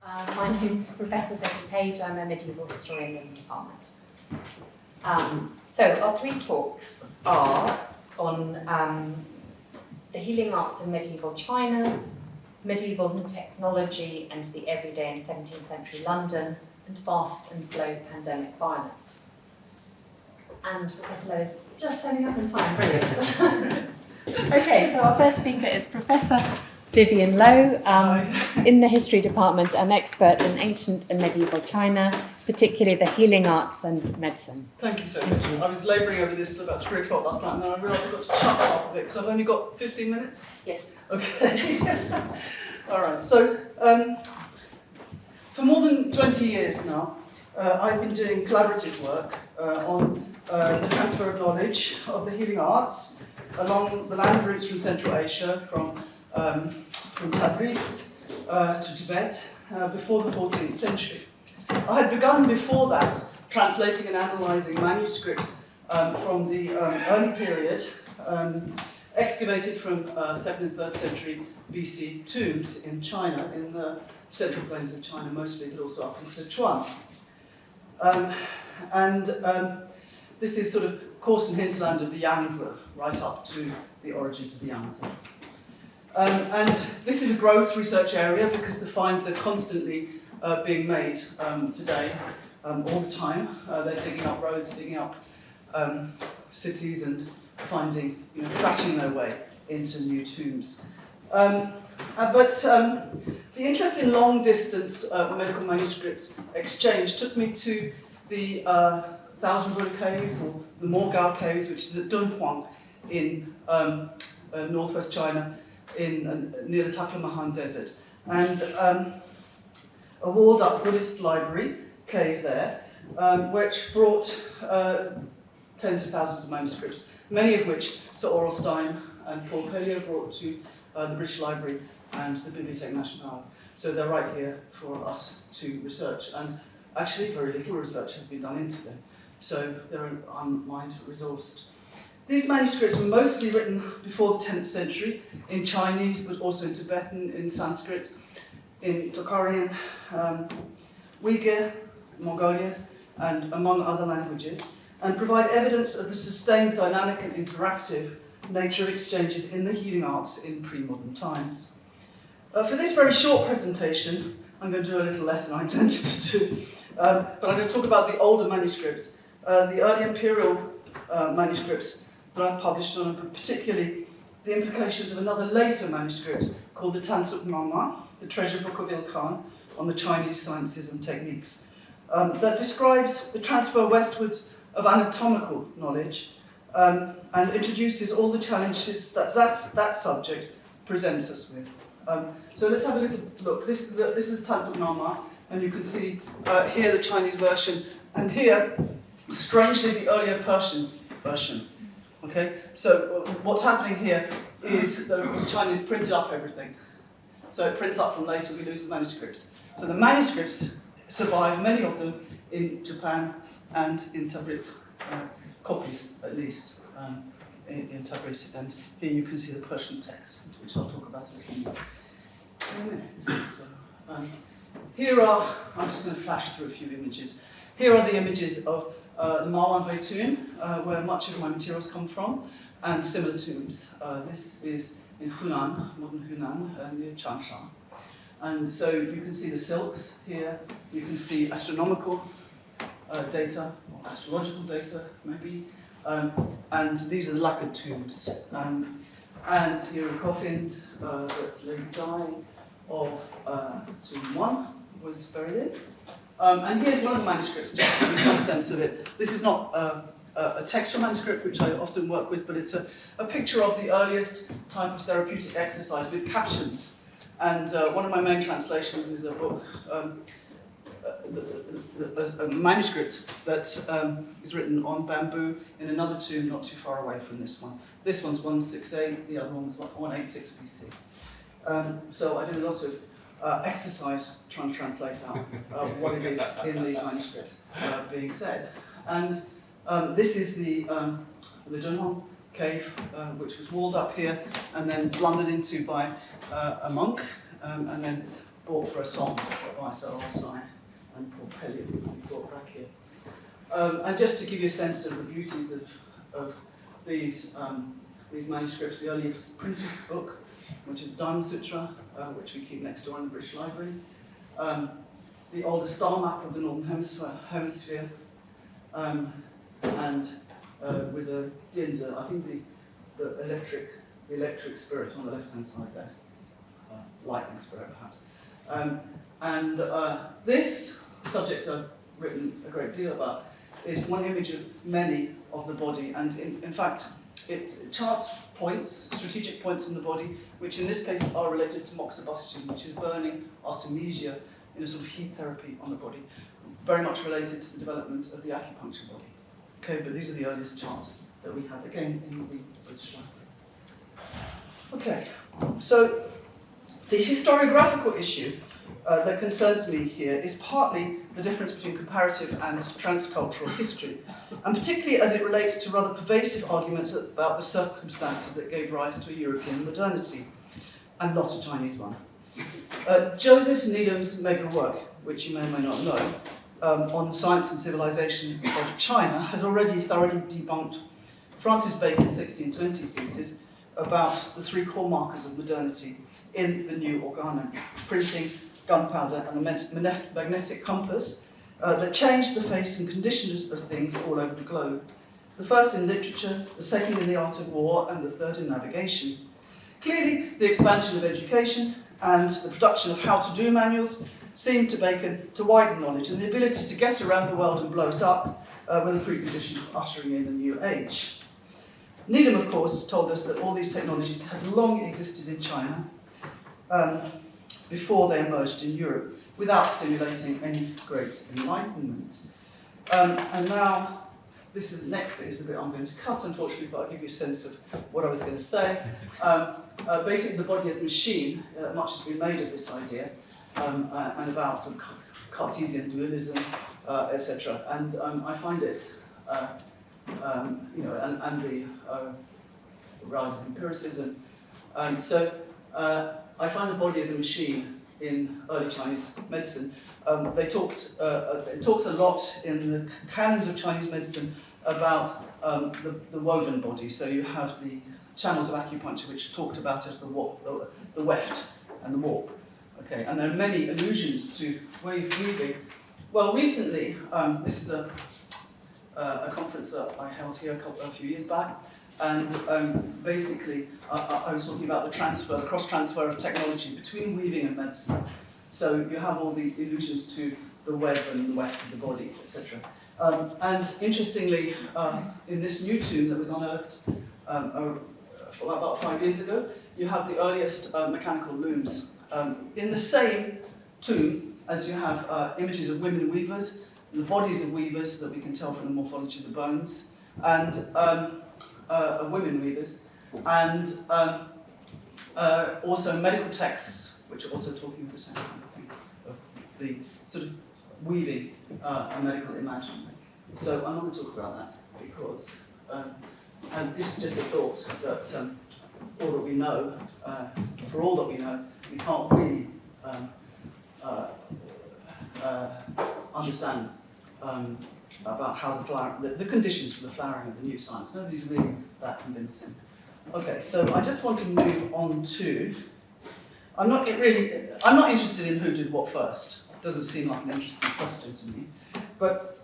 My name's Professor Sophie Page. I'm a medieval historian in the department. So our three talks are on the healing arts in medieval China, medieval technology and the everyday in 17th century London, and fast and slow pandemic violence. And Professor Lowe is just turning up in time. Brilliant. Okay, so our first speaker is Professor Vivian Lowe, in the history department, an expert in ancient and medieval China, particularly the healing arts and medicine. Thank you so much. I was labouring over this till about 3 o'clock last night, and then I realised I've got to chunk half of it because I've only got 15 minutes. Yes. Okay. All right. So, for more than 20 years now, I've been doing collaborative work on the transfer of knowledge of the healing arts along the land routes from Central Asia, from Tabriz to Tibet, before the 14th century. I had begun before that translating and analysing manuscripts from the early period, excavated from 2nd and 3rd century BC tombs in China, in the central plains of China mostly, but also up in Sichuan. This is sort of course and hinterland of the Yangzi, right up to the origins of the Yangzi. And this is a growth research area because the finds are constantly being made today, all the time. They're digging up roads, digging up cities and finding, crashing their way into new tombs. But the interest in long distance medical manuscript exchange took me to the Thousand Buddha Caves, or the Mogao Caves, which is at Dunhuang in northwest China, near the Taklamahan Desert, and a walled-up Buddhist library cave there, which brought tens of thousands of manuscripts, many of which Sir Orlstein and Paul Pellier brought to the British Library and the Bibliothèque Nationale. So they're right here for us to research, and actually very little research has been done into them, so they're unmined, resourced. These manuscripts were mostly written before the 10th century in Chinese, but also in Tibetan, in Sanskrit, in Tocharian, Uyghur, Mongolian, and among other languages, and provide evidence of the sustained dynamic and interactive nature of exchanges in the healing arts in pre-modern times. For this very short presentation, I'm going to do a little less than I intended to do, but I'm going to talk about the older manuscripts, the early imperial manuscripts that I've published on, but particularly the implications of another later manuscript called the Tansuk Nama, the Treasure Book of Il Khan, on the Chinese sciences and techniques, that describes the transfer westwards of anatomical knowledge and introduces all the challenges that subject presents us with. So let's have a little look. This is the Tansuk Nama, and you can see here the Chinese version, and here, strangely, the earlier Persian version. Okay, so what's happening here is that, of course, China printed up everything. So it prints up from later, we lose the manuscripts. So the manuscripts survive, many of them, in Japan and in Tabriz, copies at least, in Tabriz. And here you can see the Persian text, which I'll talk about a little more in a minute. So, here are, I'm just going to flash through a few images. Here are the images of the Mawanhui tomb, where much of my materials come from, and similar tombs. This is in Hunan, modern Hunan, near Changsha. And so you can see the silks here, you can see astronomical data, or astrological data maybe, and these are the lacquered tombs. And here are coffins that Lady Di of Tomb 1 was buried in. And here's one of the manuscripts, just to give you some sense of it. This is not a textual manuscript, which I often work with, but it's a picture of the earliest type of therapeutic exercise with captions. And one of my main translations is a book, a manuscript that is written on bamboo in another tomb not too far away from this one. This one's 168, the other one was 186 BC. So I did a lot of exercise trying to translate out what it is in these manuscripts being said. And this is the Dunhuang cave, which was walled up here and then blundered into by a monk, and then bought for a song by Sir Alsine and Paul Pelliot, who we brought back here. And just to give you a sense of the beauties of these manuscripts, the earliest printed book, which is Diamond Sutra, which we keep next door in the British Library. The oldest star map of the Northern Hemisphere, and with a dinza, I think the electric spirit on the left-hand side there, lightning spirit perhaps. This subject I've written a great deal about is one image of many of the body, and in fact it charts points, strategic points in the body, which in this case are related to moxibustion, which is burning artemisia in a sort of heat therapy on the body, very much related to the development of the acupuncture body. Okay, but these are the earliest charts that we have, again, in the British Library. Okay, so the historiographical issue that concerns me here is partly the difference between comparative and transcultural history, and particularly as it relates to rather pervasive arguments about the circumstances that gave rise to a European modernity, and not a Chinese one. Joseph Needham's mega work, which you may or may not know, on the science and civilization of China, has already thoroughly debunked Francis Bacon's 1620 thesis about the three core markers of modernity in the new organon: printing, gunpowder, and the magnetic compass that changed the face and conditions of things all over the globe. The first in literature, the second in the art of war, and the third in navigation. Clearly, the expansion of education and the production of how-to-do manuals seemed to Bacon to widen knowledge and the ability to get around the world and blow it up were the preconditions of ushering in a new age. Needham, of course, told us that all these technologies had long existed in China before they emerged in Europe, without stimulating any great enlightenment. And now, next bit is the bit I'm going to cut, unfortunately, but I'll give you a sense of what I was going to say. Basically, the body as a machine, much has been made of this idea, and about Cartesian dualism, etc. And I find it, and the rise of empiricism. I find the body as a machine in early Chinese medicine. It talks a lot in the canons of Chinese medicine about the woven body. So you have the channels of acupuncture, which are talked about as the weft and the warp. Okay, and there are many allusions to weaving. Well, recently, this is a conference that I held here a few years back, and basically I was talking about the cross-transfer of technology between weaving and medicine. So you have all the allusions to the web and the weft of the body, etc. And interestingly, in this new tomb that was unearthed about 5 years ago, you have the earliest mechanical looms. In the same tomb as you have images of women weavers, the bodies of weavers that we can tell from the morphology of the bones, and women weavers, and also medical texts, which are also talking of the same kind of thing, of the sort of weaving a medical imaginary. So I'm not going to talk about that because, and this is just a thought that all that we know, for all that we know, we can't really understand about how the conditions for the flowering of the new science. Nobody's really that convincing. Okay, so I just want to move on to. I'm not interested in who did what first. It doesn't seem like an interesting question to me. But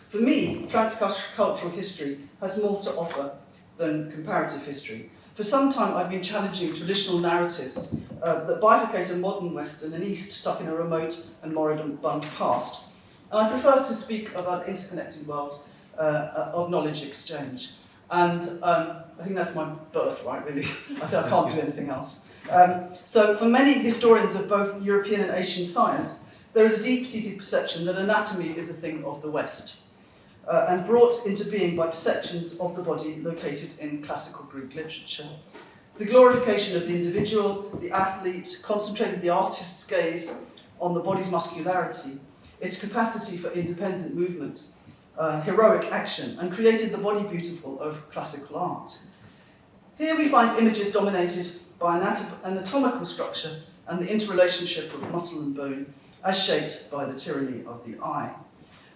for me, transcultural history has more to offer than comparative history. For some time, I've been challenging traditional narratives that bifurcate a modern West and an East stuck in a remote and moribund past. And I prefer to speak about an interconnected world of knowledge exchange. And I think that's my birthright, really. I can't do anything else. So for many historians of both European and Asian science, there is a deep-seated perception that anatomy is a thing of the West, and brought into being by perceptions of the body located in classical Greek literature. The glorification of the individual, the athlete, concentrated the artist's gaze on the body's muscularity, its capacity for independent movement, heroic action, and created the body beautiful of classical art. Here we find images dominated by anatomical structure and the interrelationship of muscle and bone as shaped by the tyranny of the eye.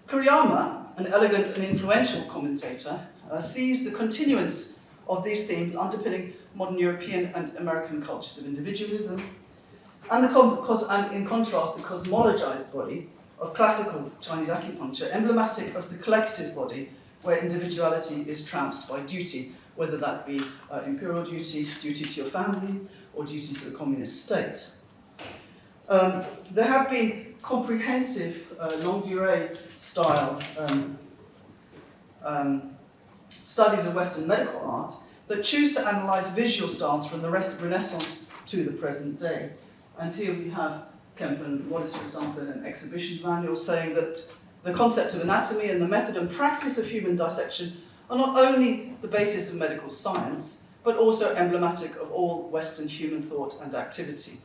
Kuriyama, an elegant and influential commentator, sees the continuance of these themes underpinning modern European and American cultures of individualism, and in contrast, the cosmologized body of classical Chinese acupuncture, emblematic of the collective body where individuality is trounced by duty, whether that be imperial duty, duty to your family, or duty to the communist state. There have been comprehensive, longue durée style studies of Western medical art that choose to analyse visual styles from the Renaissance to the present day. And here we have Kemp and Wallace, for example, in an exhibition manual saying that the concept of anatomy and the method and practice of human dissection are not only the basis of medical science, but also emblematic of all Western human thought and activity.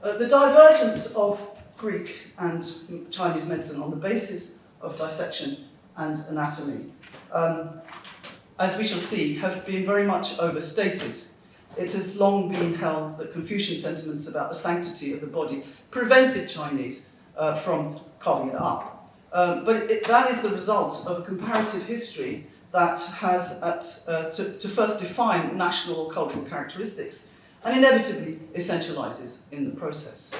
The divergence of Greek and Chinese medicine on the basis of dissection and anatomy, as we shall see, have been very much overstated. It has long been held that Confucian sentiments about the sanctity of the body prevented Chinese from carving it up. That is the result of a comparative history that has to first define national or cultural characteristics and inevitably essentializes in the process.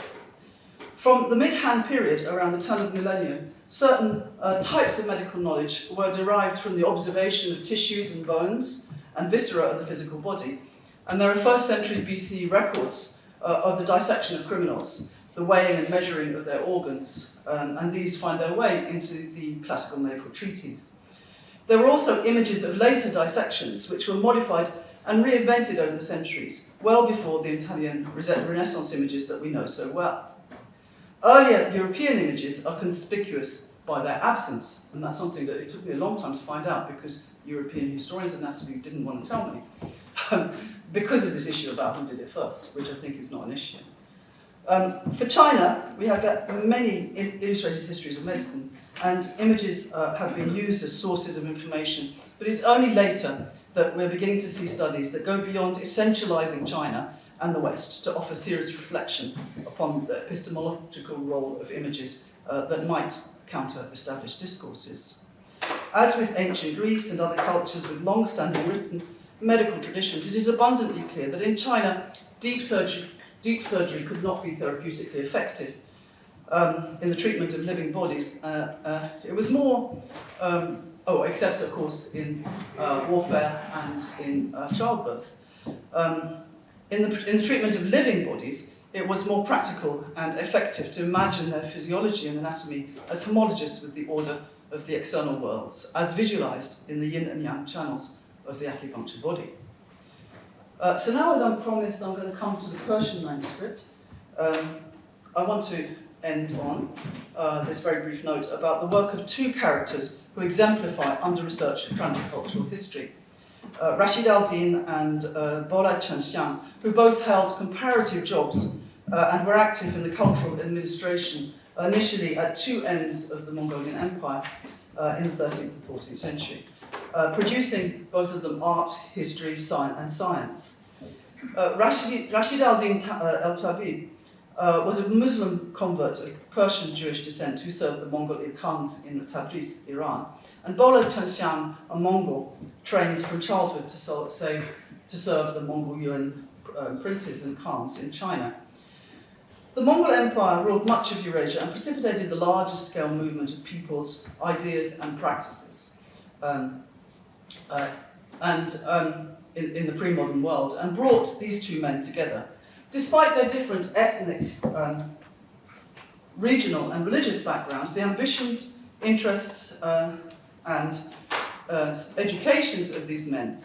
From the mid-Han period, around the turn of the millennium, certain types of medical knowledge were derived from the observation of tissues and bones and viscera of the physical body. And there are 1st century BC records of the dissection of criminals, the weighing and measuring of their organs, and these find their way into the classical medical treatises. There were also images of later dissections, which were modified and reinvented over the centuries, well before the Italian Renaissance images that we know so well. Earlier European images are conspicuous by their absence, and that's something that it took me a long time to find out because European historians of anatomy didn't want to tell me, because of this issue about who did it first, which I think is not an issue. For China, we have many illustrated histories of medicine, and images have been used as sources of information, but it's only later that we're beginning to see studies that go beyond essentializing China and the West to offer serious reflection upon the epistemological role of images that might counter established discourses. As with ancient Greece and other cultures with long-standing written medical traditions, it is abundantly clear that in China, deep surgery could not be therapeutically effective in the treatment of living bodies. It was more, except of course in warfare and in childbirth. In the treatment of living bodies, it was more practical and effective to imagine their physiology and anatomy as homologous with the order of the external worlds, as visualized in the yin and yang channels of the acupuncture body. So now, as I promised, I'm going to come to the Persian manuscript. I want to end on this very brief note about the work of 2 characters who exemplify under-researched transcultural history. Rashid al Din and Bolai Shang, who both held comparative jobs and were active in the cultural administration, initially at 2 ends of the Mongolian Empire in the 13th and 14th century, producing both of them art, history, and science. Rashid al Din al-Tabib was a Muslim convert of Persian Jewish descent who served the Mongol Khans in Tabriz, Iran. And Bolai Shang, a Mongol, trained from childhood to serve the Mongol Yuan princes and Khans in China. The Mongol Empire ruled much of Eurasia and precipitated the largest scale movement of peoples, ideas and practices in the pre-modern world, and brought these 2 men together. Despite their different ethnic, regional and religious backgrounds, the ambitions, interests and educations of these men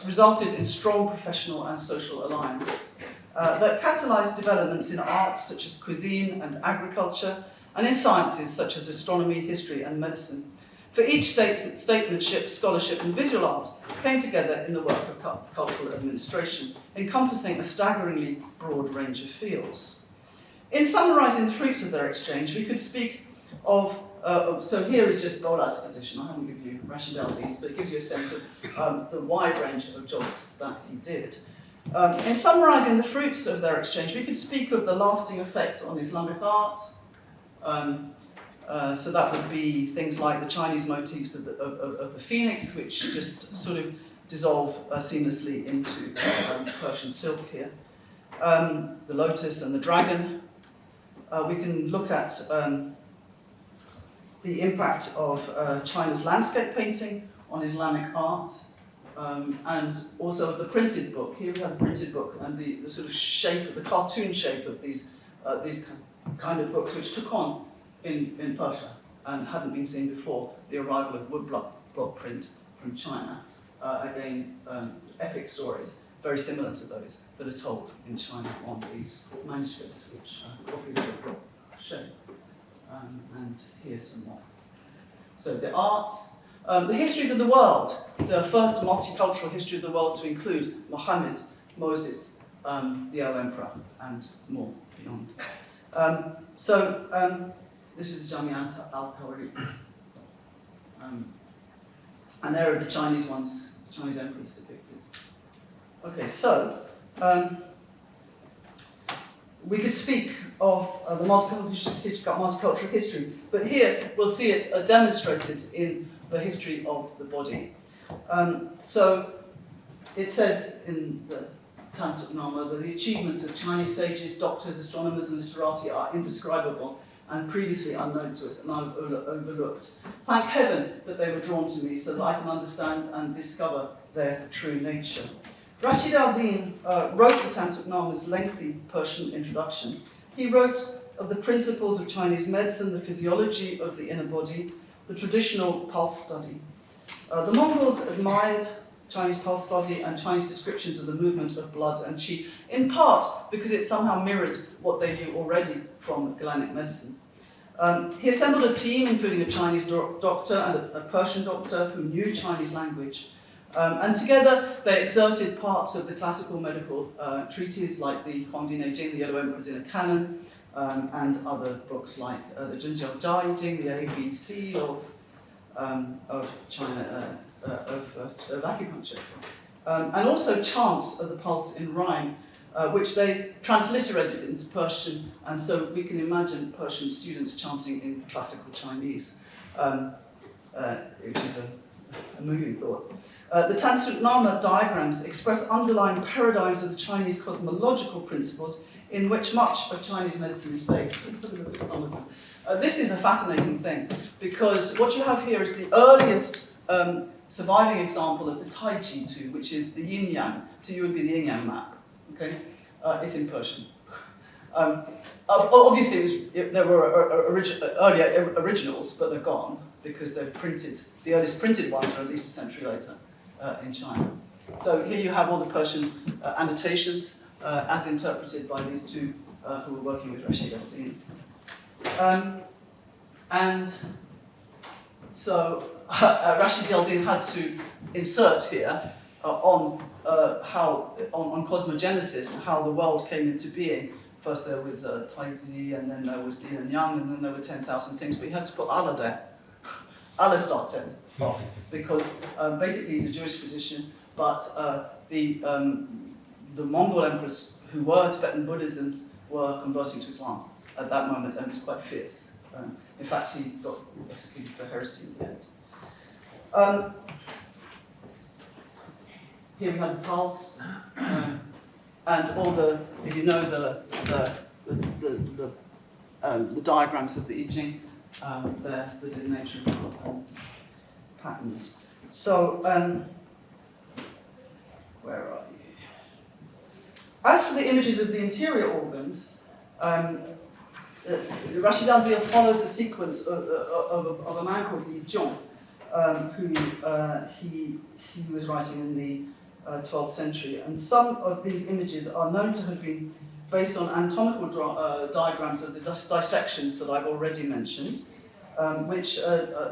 resulted in strong professional and social alliance that catalyzed developments in arts such as cuisine and agriculture, and in sciences such as astronomy, history and medicine. For each statesmanship, scholarship and visual art came together in the work of cultural administration, encompassing a staggeringly broad range of fields. In summarising the fruits of their exchange, we could speak of So here is just Bolad's position. I haven't given you Rashid al Din's, but it gives you a sense of the wide range of jobs that he did. In summarising the fruits of their exchange, we could speak of the lasting effects on Islamic art. So that would be things like the Chinese motifs of the phoenix, which just sort of dissolve seamlessly into Persian silk here. The lotus and the dragon. We can look at the impact of China's landscape painting on Islamic art, and also the printed book. Here we have the printed book and the sort of shape, the cartoon shape of these kind of books, which took on in Persia and hadn't been seen before the arrival of woodblock print from China. Again, epic stories, very similar to those that are told in China on these manuscripts, which copy the book show. And here's some more. So the arts, the histories of the world, the first multicultural history of the world to include Muhammad, Moses, the El Emperor, and more beyond. This is the Jamiat al-Tawari. And there are the Chinese ones, the Chinese emperors depicted. Okay, so we could speak of the multicultural history, but here we'll see it demonstrated in the history of the body. So it says in the Tansu'nama that the achievements of Chinese sages, doctors, astronomers, and literati are indescribable and previously unknown to us, and I've overlooked. Thank heaven that they were drawn to me so that I can understand and discover their true nature. Rashid al Din wrote the Tansu'nama's lengthy Persian introduction. He wrote of the principles of Chinese medicine, the physiology of the inner body, the traditional pulse study. The Mongols admired Chinese pulse study and Chinese descriptions of the movement of blood and qi, in part because it somehow mirrored what they knew already from Galenic medicine. He assembled a team, including a Chinese doctor and a Persian doctor who knew Chinese language. And together they exerted parts of the classical medical treatises like the Huangdi Neijing, the Yellow Emperor's Inner Canon, and other books like the Zhenjiao Daijing, the ABC of China, of acupuncture. And also chants of the pulse in rhyme, which they transliterated into Persian, and so we can imagine Persian students chanting in classical Chinese, which is a moving thought. The Tansu'nama diagrams express underlying paradigms of the Chinese cosmological principles in which much of Chinese medicine is based. Let's have a look at some of them. This is a fascinating thing, because what you have here is the earliest surviving example of the Tai Chi Tu, which is the yin-yang. To you would be the yin-yang map. Okay? It's in Persian. Obviously, there were earlier originals, but they're gone, because they're printed. The earliest printed ones are at least a century later in China. So here you have all the Persian annotations as interpreted by these two who were working with Rashid al Din. And so Rashid al Din had to insert here on cosmogenesis, how the world came into being. First there was Taiji, and then there was yin and yang, and then there were 10,000 things, but he has to put Allah there. Allah starts it off, because basically he's a Jewish physician, but the Mongol emperors who were Tibetan Buddhisms were converting to Islam at that moment, and it was quite fierce. In fact, he got executed for heresy in the end. Here we have the pulse, and all the, if you know the diagrams of the I Ching, the delineation patterns. So, where are you? As for the images of the interior organs, Rashid al Din follows the sequence of a man called Li Zhong, who he was writing in the 12th century, and some of these images are known to have been based on anatomical diagrams of the dissections that I've already mentioned, which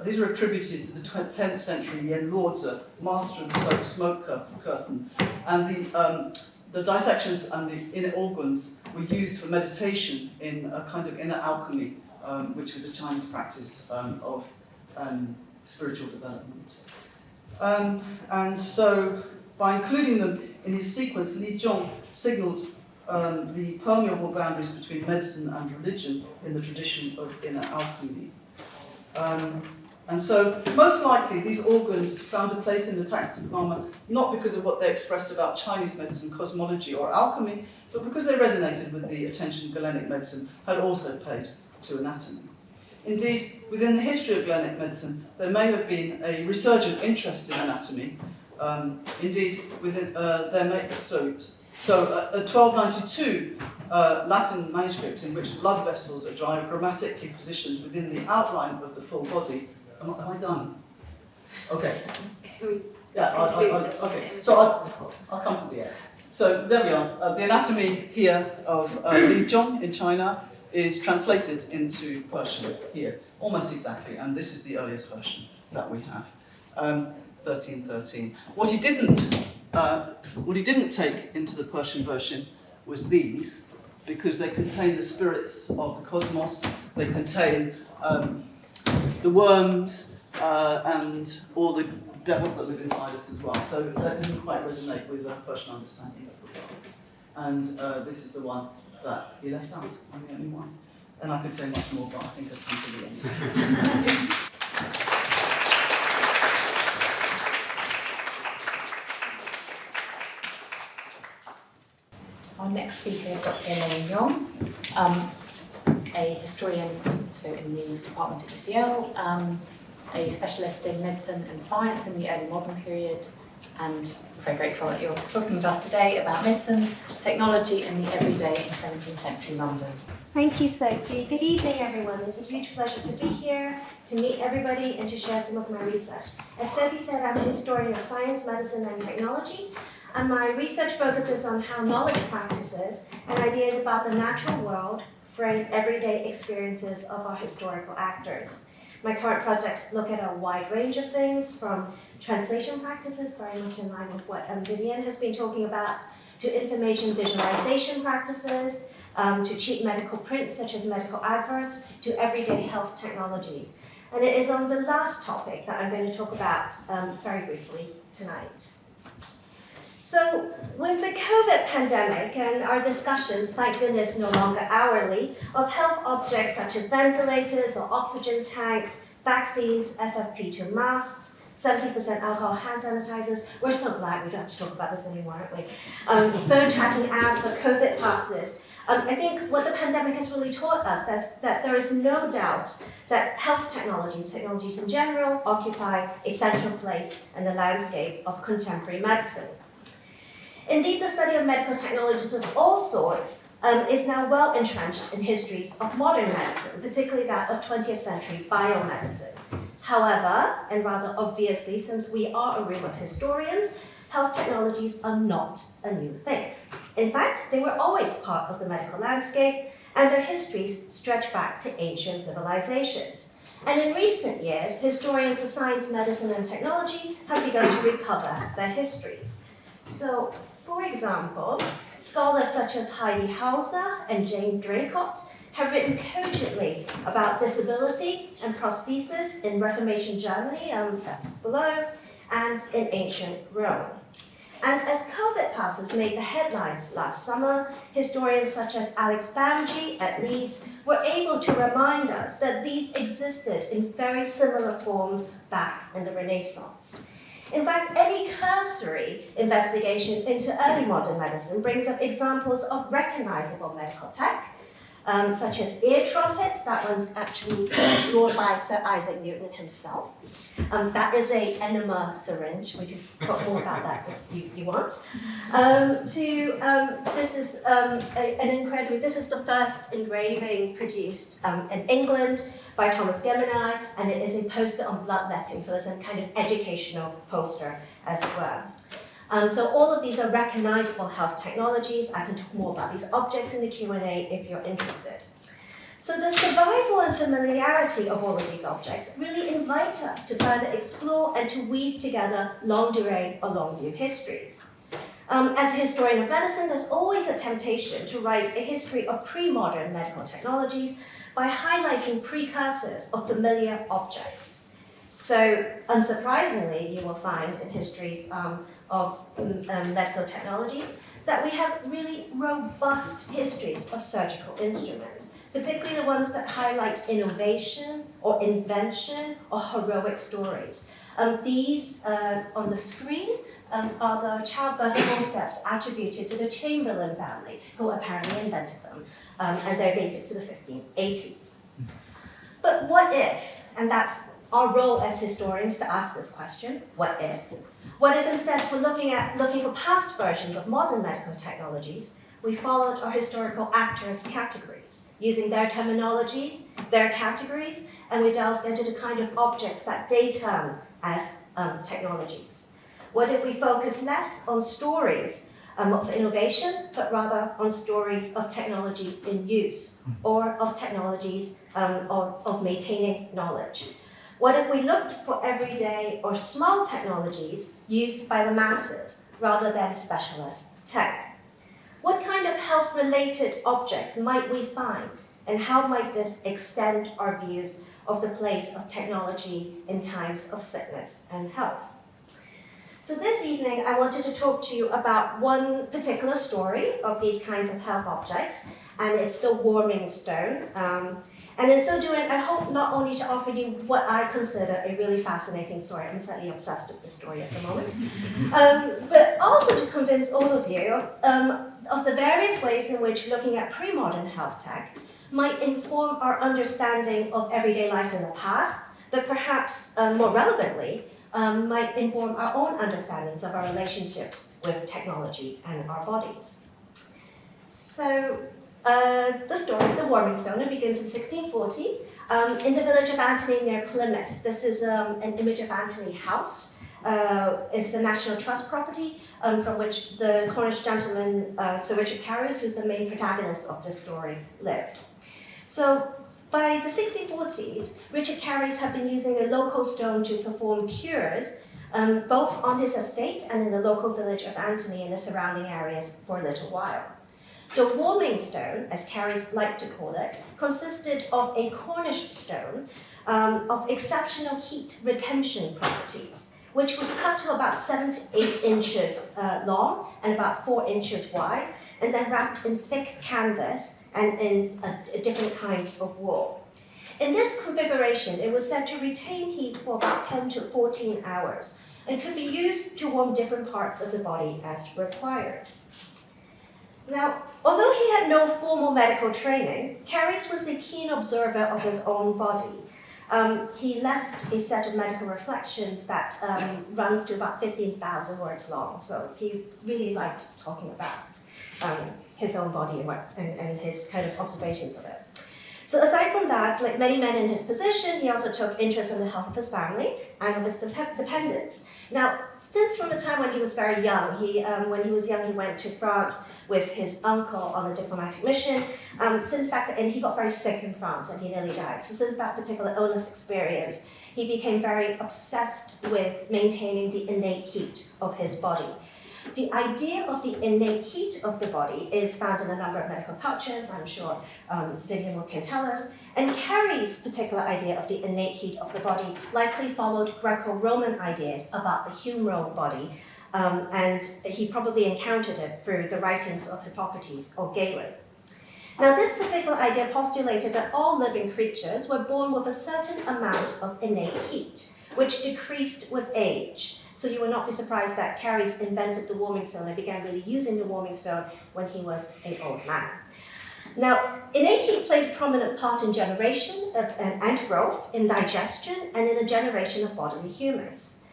these are attributed to the 10th century Yen Luozi, master of the smoke curtain, and the dissections and the inner organs were used for meditation in a kind of inner alchemy which was a Chinese practice of spiritual development. And so, by including them in his sequence, Li Zhong signalled the permeable boundaries between medicine and religion in the tradition of inner alchemy. And so, most likely, these organs found a place in the texts of Nama not because of what they expressed about Chinese medicine, cosmology, or alchemy, but because they resonated with the attention Galenic medicine had also paid to anatomy. Indeed, within the history of Galenic medicine, there may have been a resurgent interest in anatomy. Indeed, within a 1292 Latin manuscript in which blood vessels are diagrammatically positioned within the outline of the full body. Am I done? Okay. Okay. So I'll come to the end. So there we are. The anatomy here of Li Zhong in China is translated into Persian here, almost exactly, and this is the earliest version that we have, 1313. What he didn't take into the Persian version was these, because they contain the spirits of the cosmos, they contain the worms and all the devils that live inside us as well. So that didn't quite resonate with the Persian understanding of the world. And this is the one that he left out. I'm the only one. And I could say much more, but I think I've come to the end. Our next speaker is Dr. Lowe, a historian, so in the department at UCL, a specialist in medicine and science in the early modern period, and we're very grateful that you're talking with us today about medicine, technology, and the everyday in 17th century London. Thank you, Sophie. Good evening, everyone. It's a huge pleasure to be here, to meet everybody, and to share some of my research. As Sophie said, I'm a historian of science, medicine, and technology, and my research focuses on how knowledge practices and ideas about the natural world frame everyday experiences of our historical actors. My current projects look at a wide range of things, from translation practices, very much in line with what Vivian has been talking about, to information visualization practices, to cheap medical prints such as medical adverts, to everyday health technologies. And it is on the last topic that I'm going to talk about very briefly tonight. So, with the COVID pandemic and our discussions, thank goodness no longer hourly, of health objects such as ventilators or oxygen tanks, vaccines, FFP2 masks, 70% alcohol hand sanitizers, we're so glad we don't have to talk about this anymore, aren't we? Phone tracking apps or COVID passes. I think what the pandemic has really taught us is that there is no doubt that health technologies in general, occupy a central place in the landscape of contemporary medicine. Indeed, the study of medical technologies of all sorts is now well entrenched in histories of modern medicine, particularly that of 20th century biomedicine. However, and rather obviously, since we are a room of historians, health technologies are not a new thing. In fact, they were always part of the medical landscape, and their histories stretch back to ancient civilizations. And in recent years, historians of science, medicine, and technology have begun to recover their histories. So, for example, scholars such as Heidi Hauser and Jane Draycott have written cogently about disability and prosthesis in Reformation Germany, that's below, and in ancient Rome. And as COVID passes made the headlines last summer, historians such as Alex Bamji at Leeds were able to remind us that these existed in very similar forms back in the Renaissance. In fact, any cursory investigation into early modern medicine brings up examples of recognizable medical tech, such as ear trumpets. That one's actually drawn by Sir Isaac Newton himself. That is an enema syringe. We could talk more about that if you want. This is this is the first engraving produced in England by Thomas Gemini, and it is a poster on bloodletting, so it's a kind of educational poster as it were. So all of these are recognizable health technologies. I can talk more about these objects in the Q&A if you're interested. So the survival and familiarity of all of these objects really invite us to further explore and to weave together longue durée or long view histories. As a historian of medicine, there's always a temptation to write a history of pre-modern medical technologies by highlighting precursors of familiar objects. So, unsurprisingly, you will find in histories of medical technologies that we have really robust histories of surgical instruments, particularly the ones that highlight innovation or invention or heroic stories. These on the screen are the childbirth forceps attributed to the Chamberlain family, who apparently invented them, and they're dated to the 1580s. But what if, and that's our role as historians to ask this question, what if? What if instead for looking for past versions of modern medical technologies, we followed our historical actors' categories, using their terminologies, their categories, and we delved into the kind of objects that they termed as technologies? What if we focus less on stories of innovation, but rather on stories of technology in use, or of technologies of maintaining knowledge? What if we looked for everyday or small technologies used by the masses rather than specialist tech? What kind of health-related objects might we find, and how might this extend our views of the place of technology in times of sickness and health? So this evening, I wanted to talk to you about one particular story of these kinds of health objects, and it's the warming stone. And in so doing, I hope not only to offer you what I consider a really fascinating story, I'm certainly obsessed with this story at the moment, but also to convince all of you of the various ways in which looking at pre-modern health tech might inform our understanding of everyday life in the past, but perhaps more relevantly, might inform our own understandings of our relationships with technology and our bodies. So, the story of the warming stone, it begins in 1640 in the village of Antony near Plymouth. This is an image of Antony House. It's the National Trust property from which the Cornish gentleman Sir Richard Carys, who's the main protagonist of this story, lived. So by the 1640s, Richard Carys had been using a local stone to perform cures both on his estate and in the local village of Antony and the surrounding areas for a little while. The warming stone, as Carys liked to call it, consisted of a Cornish stone of exceptional heat retention properties, which was cut to about 7 to 8 inches long and about 4 inches wide, and then wrapped in thick canvas and in different kinds of wool. In this configuration, it was said to retain heat for about 10 to 14 hours and could be used to warm different parts of the body as required. Now, although he had no formal medical training, Carys was a keen observer of his own body. He left a set of medical reflections that runs to about 15,000 words long, so he really liked talking about his own body and his kind of observations of it. So aside from that, like many men in his position, he also took interest in the health of his family and of his dependents. Now, since from the time when he was very young, when he was young, he went to France with his uncle on a diplomatic mission. And he got very sick in France and he nearly died. So since that particular illness experience, he became very obsessed with maintaining the innate heat of his body. The idea of the innate heat of the body is found in a number of medical cultures, I'm sure Vivian can tell us, and Carey's particular idea of the innate heat of the body likely followed Greco-Roman ideas about the humoral body, and he probably encountered it through the writings of Hippocrates or Galen. Now, this particular idea postulated that all living creatures were born with a certain amount of innate heat, which decreased with age. So you will not be surprised that Carys invented the warming stone and began really using the warming stone when he was an old man. Now, innate heat played a prominent part in generation and growth, in digestion, and in a generation of bodily humors.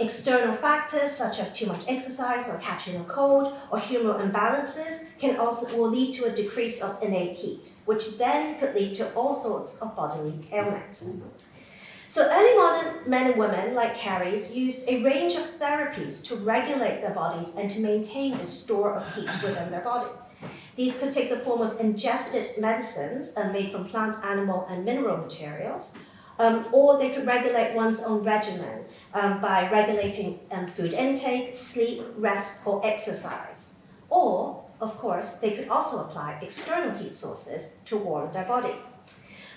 External factors such as too much exercise or catching a cold or humoral imbalances will lead to a decrease of innate heat, which then could lead to all sorts of bodily ailments. So early modern men and women, like Carys, used a range of therapies to regulate their bodies and to maintain the store of heat within their body. These could take the form of ingested medicines made from plant, animal, and mineral materials, or they could regulate one's own regimen by regulating food intake, sleep, rest, or exercise. Or, of course, they could also apply external heat sources to warm their body.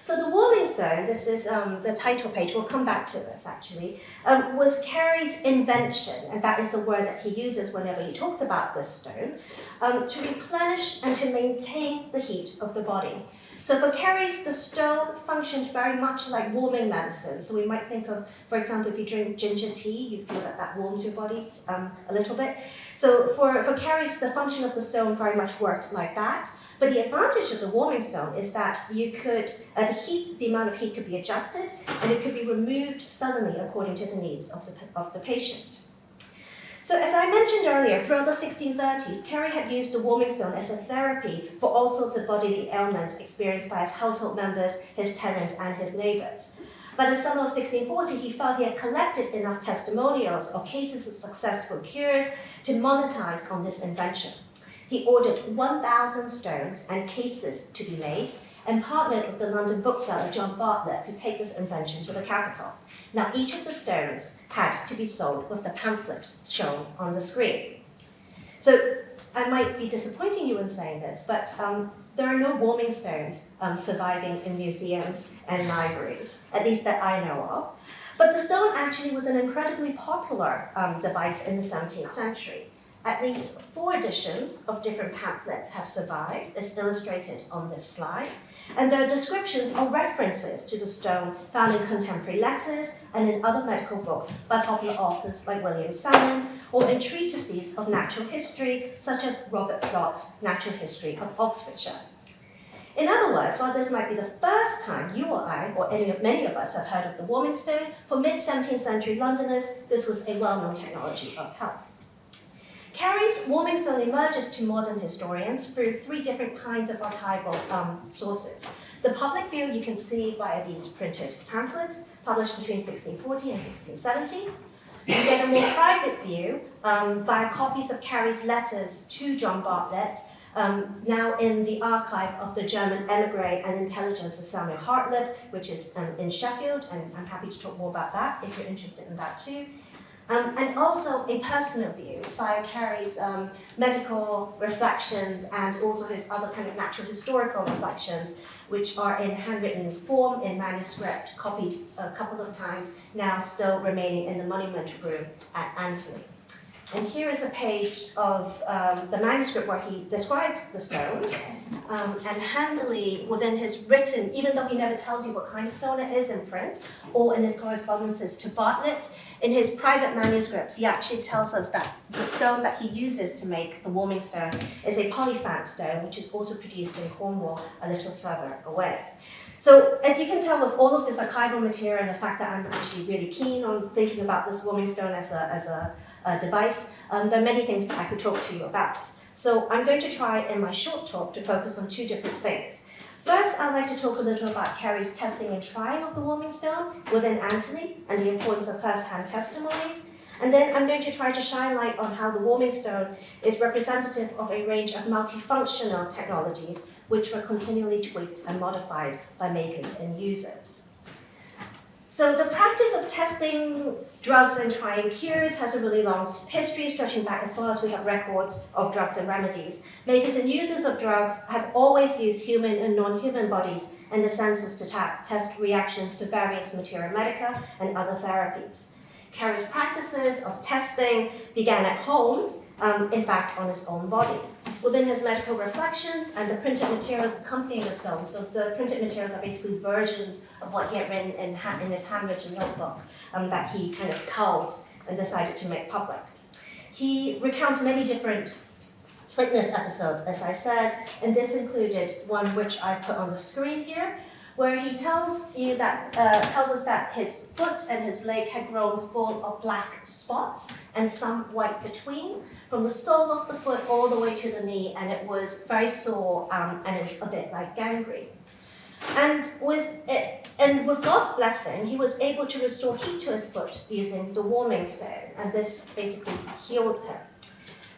So the warming stone, this is the title page, we'll come back to this actually, was Cary's invention, and that is the word that he uses whenever he talks about this stone, to replenish and to maintain the heat of the body. So for Cary's, the stone functioned very much like warming medicine. So we might think of, for example, if you drink ginger tea, you feel that that warms your body a little bit. So for Cary's, the function of the stone very much worked like that. But the advantage of the warming stone is that you could, the amount of heat could be adjusted, and it could be removed suddenly according to the needs of the patient. So as I mentioned earlier, throughout the 1630s, Cary had used the warming stone as a therapy for all sorts of bodily ailments experienced by his household members, his tenants, and his neighbors. By the summer of 1640, he felt he had collected enough testimonials or cases of successful cures to monetize on this invention. He ordered 1,000 stones and cases to be made and partnered with the London bookseller John Bartlett to take this invention to the capital. Now, each of the stones had to be sold with the pamphlet shown on the screen. So I might be disappointing you in saying this, but there are no warming stones surviving in museums and libraries, at least that I know of. But the stone actually was an incredibly popular device in the 17th century. At least 4 editions of different pamphlets have survived, as illustrated on this slide, and there are descriptions or references to the stone found in contemporary letters and in other medical books by popular authors like William Salmon, or in treatises of natural history, such as Robert Plott's Natural History of Oxfordshire. In other words, while this might be the first time you or I, or many of us, have heard of the warming stone, for mid-17th century Londoners, this was a well-known technology of health. Cary's warming stone emerges to modern historians through 3 different kinds of archival sources. The public view you can see via these printed pamphlets published between 1640 and 1670. You get a more private view via copies of Cary's letters to John Bartlett, now in the archive of the German emigre and intelligence of Samuel Hartlib, which is in Sheffield, and I'm happy to talk more about that if you're interested in that too. And also a personal view via Cary's medical reflections and also his other kind of natural historical reflections, which are in handwritten form, in manuscript, copied a couple of times, now still remaining in the monumental room at Antony. And here is a page of the manuscript where he describes the stones, and handily within his written, even though he never tells you what kind of stone it is in print, or in his correspondences to Bartlett, in his private manuscripts, he actually tells us that the stone that he uses to make the warming stone is a polyphant stone, which is also produced in Cornwall a little further away. So as you can tell with all of this archival material and the fact that I'm actually really keen on thinking about this warming stone as a device, there are many things that I could talk to you about. So I'm going to try in my short talk to focus on 2 different things. First, I'd like to talk a little about Cary's testing and trying of the warming stone within Antony and the importance of first-hand testimonies. And then I'm going to try to shine light on how the warming stone is representative of a range of multifunctional technologies which were continually tweaked and modified by makers and users. So the practice of testing drugs and trying cures has a really long history, stretching back as far as we have records of drugs and remedies. Makers and users of drugs have always used human and non-human bodies and the senses to test reactions to various materia medica and other therapies. Cary's practices of testing began at home, in fact, on his own body. Within his medical reflections and the printed materials accompanying the stone, so the printed materials are basically versions of what he had written in his handwritten notebook that he kind of culled and decided to make public. He recounts many different sickness episodes, as I said, and this included one which I've put on the screen here, where he tells us that his foot and his leg had grown full of black spots and some white between, from the sole of the foot all the way to the knee, and it was very sore and it was a bit like gangrene. And with God's blessing, he was able to restore heat to his foot using the warming stone, and this basically healed him.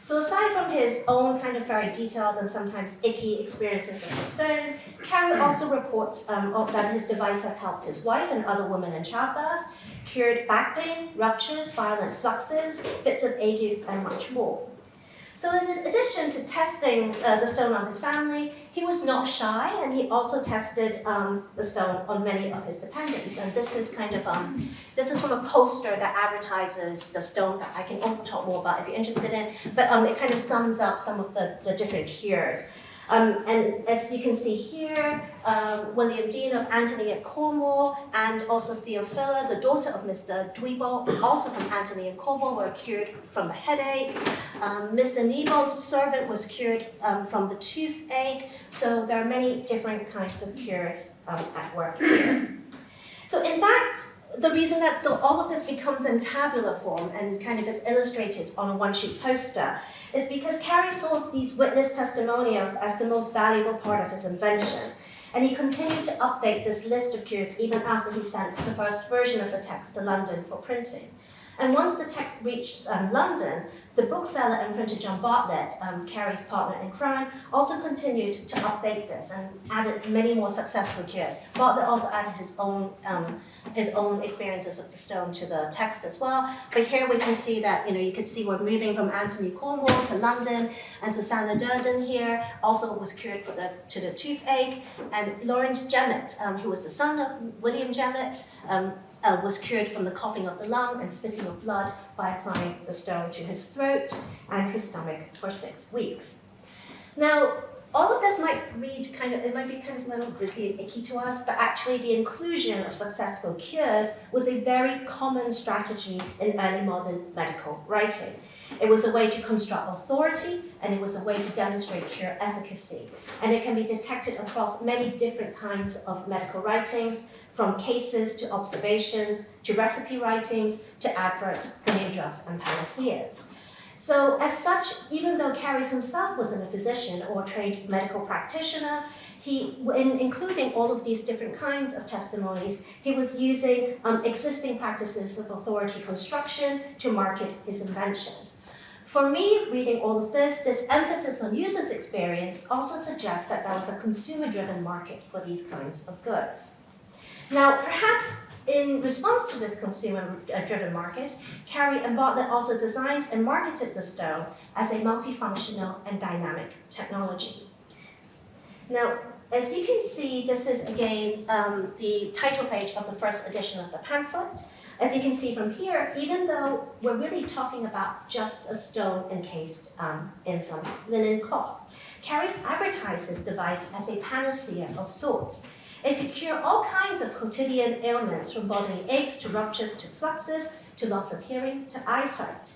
So aside from his own kind of very detailed and sometimes icky experiences of the stone, Cary also reports that his device has helped his wife and other women in childbirth. cured back pain, ruptures, violent fluxes, fits of agues, and much more. So in addition to testing the stone on his family, he was not shy, and he also tested the stone on many of his dependents. And this is kind of, this is from a poster that advertises the stone that I can also talk more about if you're interested in, but it kind of sums up some of the different cures. And as you can see here, William Dean of Antony at Cornwall, and also Theophila, the daughter of Mr. Dwebo, also from Antony and Cornwall, were cured from the headache. Mr. Nebold's servant was cured from the toothache. So there are many different kinds of cures at work here. So in fact, the reason that all of this becomes in tabular form and kind of is illustrated on a one-sheet poster is because Carey saw these witness testimonials as the most valuable part of his invention. And he continued to update this list of cures even after he sent the first version of the text to London for printing. And once the text reached London, the bookseller and printer John Bartlett, Carey's partner in crime, also continued to update this and added many more successful cures. Bartlett also added his own experiences of the stone to the text as well. But here we can see that, you could see we're moving from Antony Cornwall to London, and to Sander Durden here also was cured to the toothache. And Lawrence Jemmett, who was the son of William Jemmett, was cured from the coughing of the lung and spitting of blood by applying the stone to his throat and his stomach for 6 weeks. Now, all of this might be kind of a little grisly and icky to us, but actually the inclusion of successful cures was a very common strategy in early modern medical writing. It was a way to construct authority, and it was a way to demonstrate cure efficacy. And it can be detected across many different kinds of medical writings, from cases to observations, to recipe writings, to adverts for new drugs and panaceas. So as such, even though Carey himself wasn't a physician or trained medical practitioner, in including all of these different kinds of testimonies, he was using existing practices of authority construction to market his invention. For me, reading all of this emphasis on user's experience also suggests that there was a consumer-driven market for these kinds of goods. Now, perhaps in response to this consumer-driven market, Carey and Bartlett also designed and marketed the stone as a multifunctional and dynamic technology. Now, as you can see, this is again the title page of the first edition of the pamphlet. As you can see from here, even though we're really talking about just a stone encased in some linen cloth, Carey advertised this device as a panacea of sorts. It could cure all kinds of quotidian ailments, from bodily aches to ruptures to fluxes to loss of hearing to eyesight.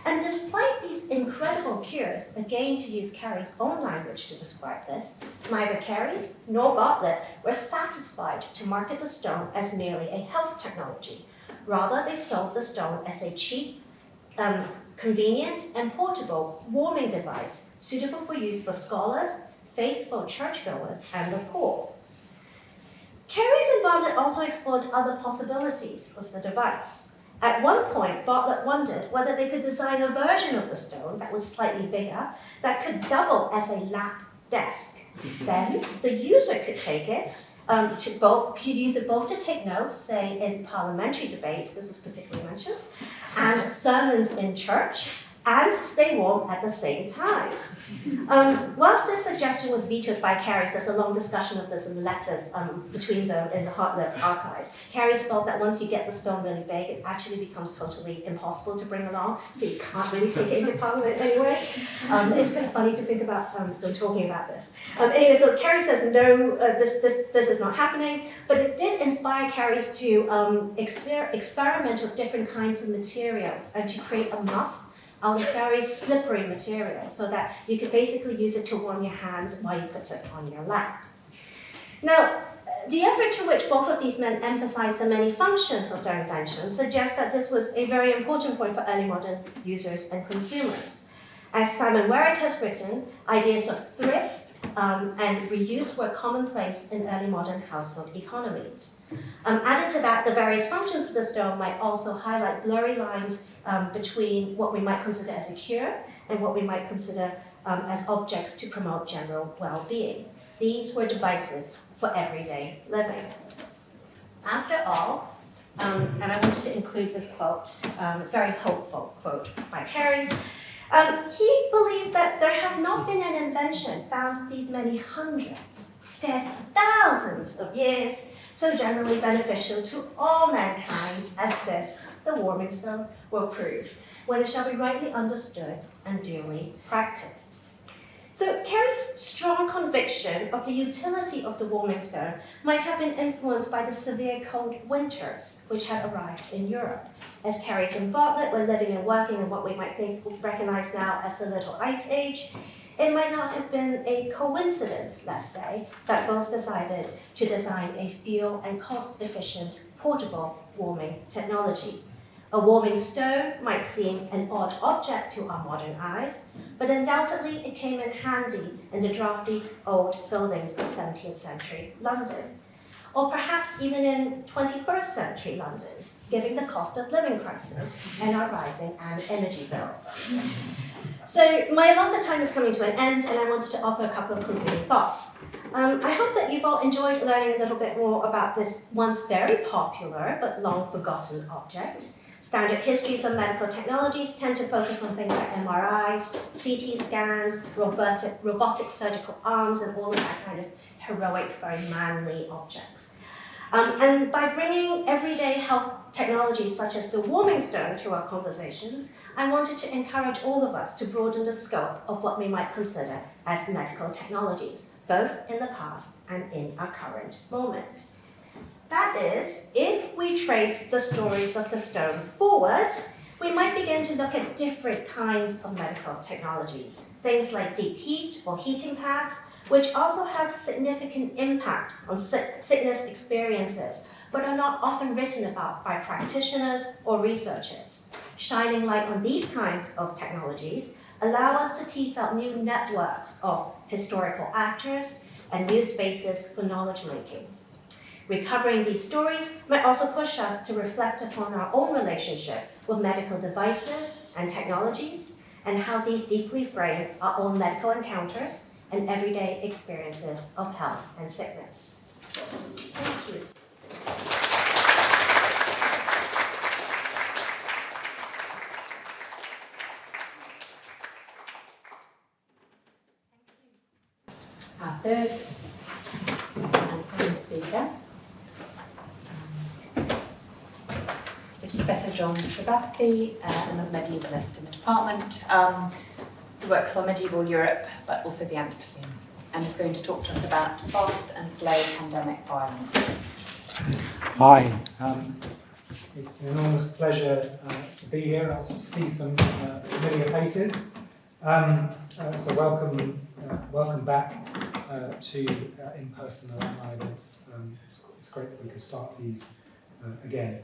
And despite these incredible cures, again to use Carey's own language to describe this, neither Carey nor Bartlett were satisfied to market the stone as merely a health technology. Rather, they sold the stone as a cheap, convenient, and portable warming device suitable for use for scholars, faithful churchgoers, and the poor. Carey and Bartlett also explored other possibilities of the device. At one point, Bartlett wondered whether they could design a version of the stone that was slightly bigger, that could double as a lap desk. Then the user could take it, could use it both to take notes, say in parliamentary debates, this is particularly mentioned, and sermons in church, and stay warm at the same time. Whilst this suggestion was vetoed by Carey, there's a long discussion of this in the letters between them in the Hartlib archive. Carey felt that once you get the stone really big, it actually becomes totally impossible to bring along, so you can't really take it into Parliament anyway. It's kind of funny to think about them talking about this. Anyway, so Carey says, no, this is not happening, but it did inspire Carey to experiment with different kinds of materials and to create a muff out of very slippery material, so that you could basically use it to warm your hands while you put it on your lap. Now, the effort to which both of these men emphasized the many functions of their invention suggests that this was a very important point for early modern users and consumers. As Simon Werrett has written, ideas of thrift and reuse were commonplace in early modern household economies. Added to that, the various functions of the stone might also highlight blurry lines between what we might consider as a cure and what we might consider as objects to promote general well-being. These were devices for everyday living. After all, And I wanted to include this quote, a very hopeful quote by Carey's. He believed that there have not been an invention found these many hundreds, scarce thousands of years, so generally beneficial to all mankind as this, the warming stone, will prove, when it shall be rightly understood and duly practiced. So Carey's strong conviction of the utility of the warming stone might have been influenced by the severe cold winters which had arrived in Europe. As Carey and Bartlett were living and working in what we might recognize now as the Little Ice Age, it might not have been a coincidence, let's say, that both decided to design a fuel and cost-efficient portable warming technology. A warming stone might seem an odd object to our modern eyes, but undoubtedly it came in handy in the drafty old buildings of 17th century London, or perhaps even in 21st century London, given the cost of living crisis and our rising energy bills. So my allotted time is coming to an end, and I wanted to offer a couple of concluding thoughts. I hope that you've all enjoyed learning a little bit more about this once very popular but long forgotten object. Standard histories of medical technologies tend to focus on things like MRIs, CT scans, robotic surgical arms, and all of that kind of heroic, very manly objects. And by bringing everyday health technologies such as the warming stone to our conversations, I wanted to encourage all of us to broaden the scope of what we might consider as medical technologies, both in the past and in our current moment. That is, if we trace the stories of the stone forward, we might begin to look at different kinds of medical technologies, things like deep heat or heating pads, which also have significant impact on sickness experiences, but are not often written about by practitioners or researchers. Shining light on these kinds of technologies allow us to tease out new networks of historical actors and new spaces for knowledge making. Recovering these stories might also push us to reflect upon our own relationship with medical devices and technologies, and how these deeply frame our own medical encounters and everyday experiences of health and sickness. Thank you. Our third and final speaker is Professor John Sabathi, a medievalist in the department, who works on medieval Europe, but also the Anthropocene, and is going to talk to us about fast and slow pandemic violence. Hi, it's an enormous pleasure to be here and also to see some familiar faces. So welcome back to in-person alumni events. It's great that we could start these again.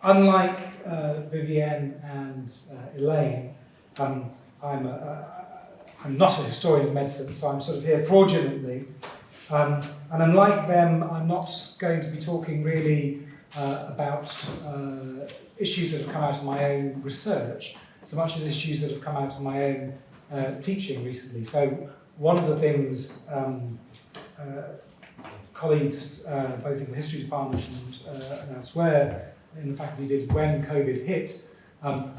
Unlike Vivienne and Elaine, I'm not a historian of medicine, so I'm sort of here fraudulently. And unlike them, I'm not going to be talking really about issues that have come out of my own research, so much as issues that have come out of my own teaching recently. So one of the things colleagues, both in the history department and elsewhere in the faculty did when COVID hit,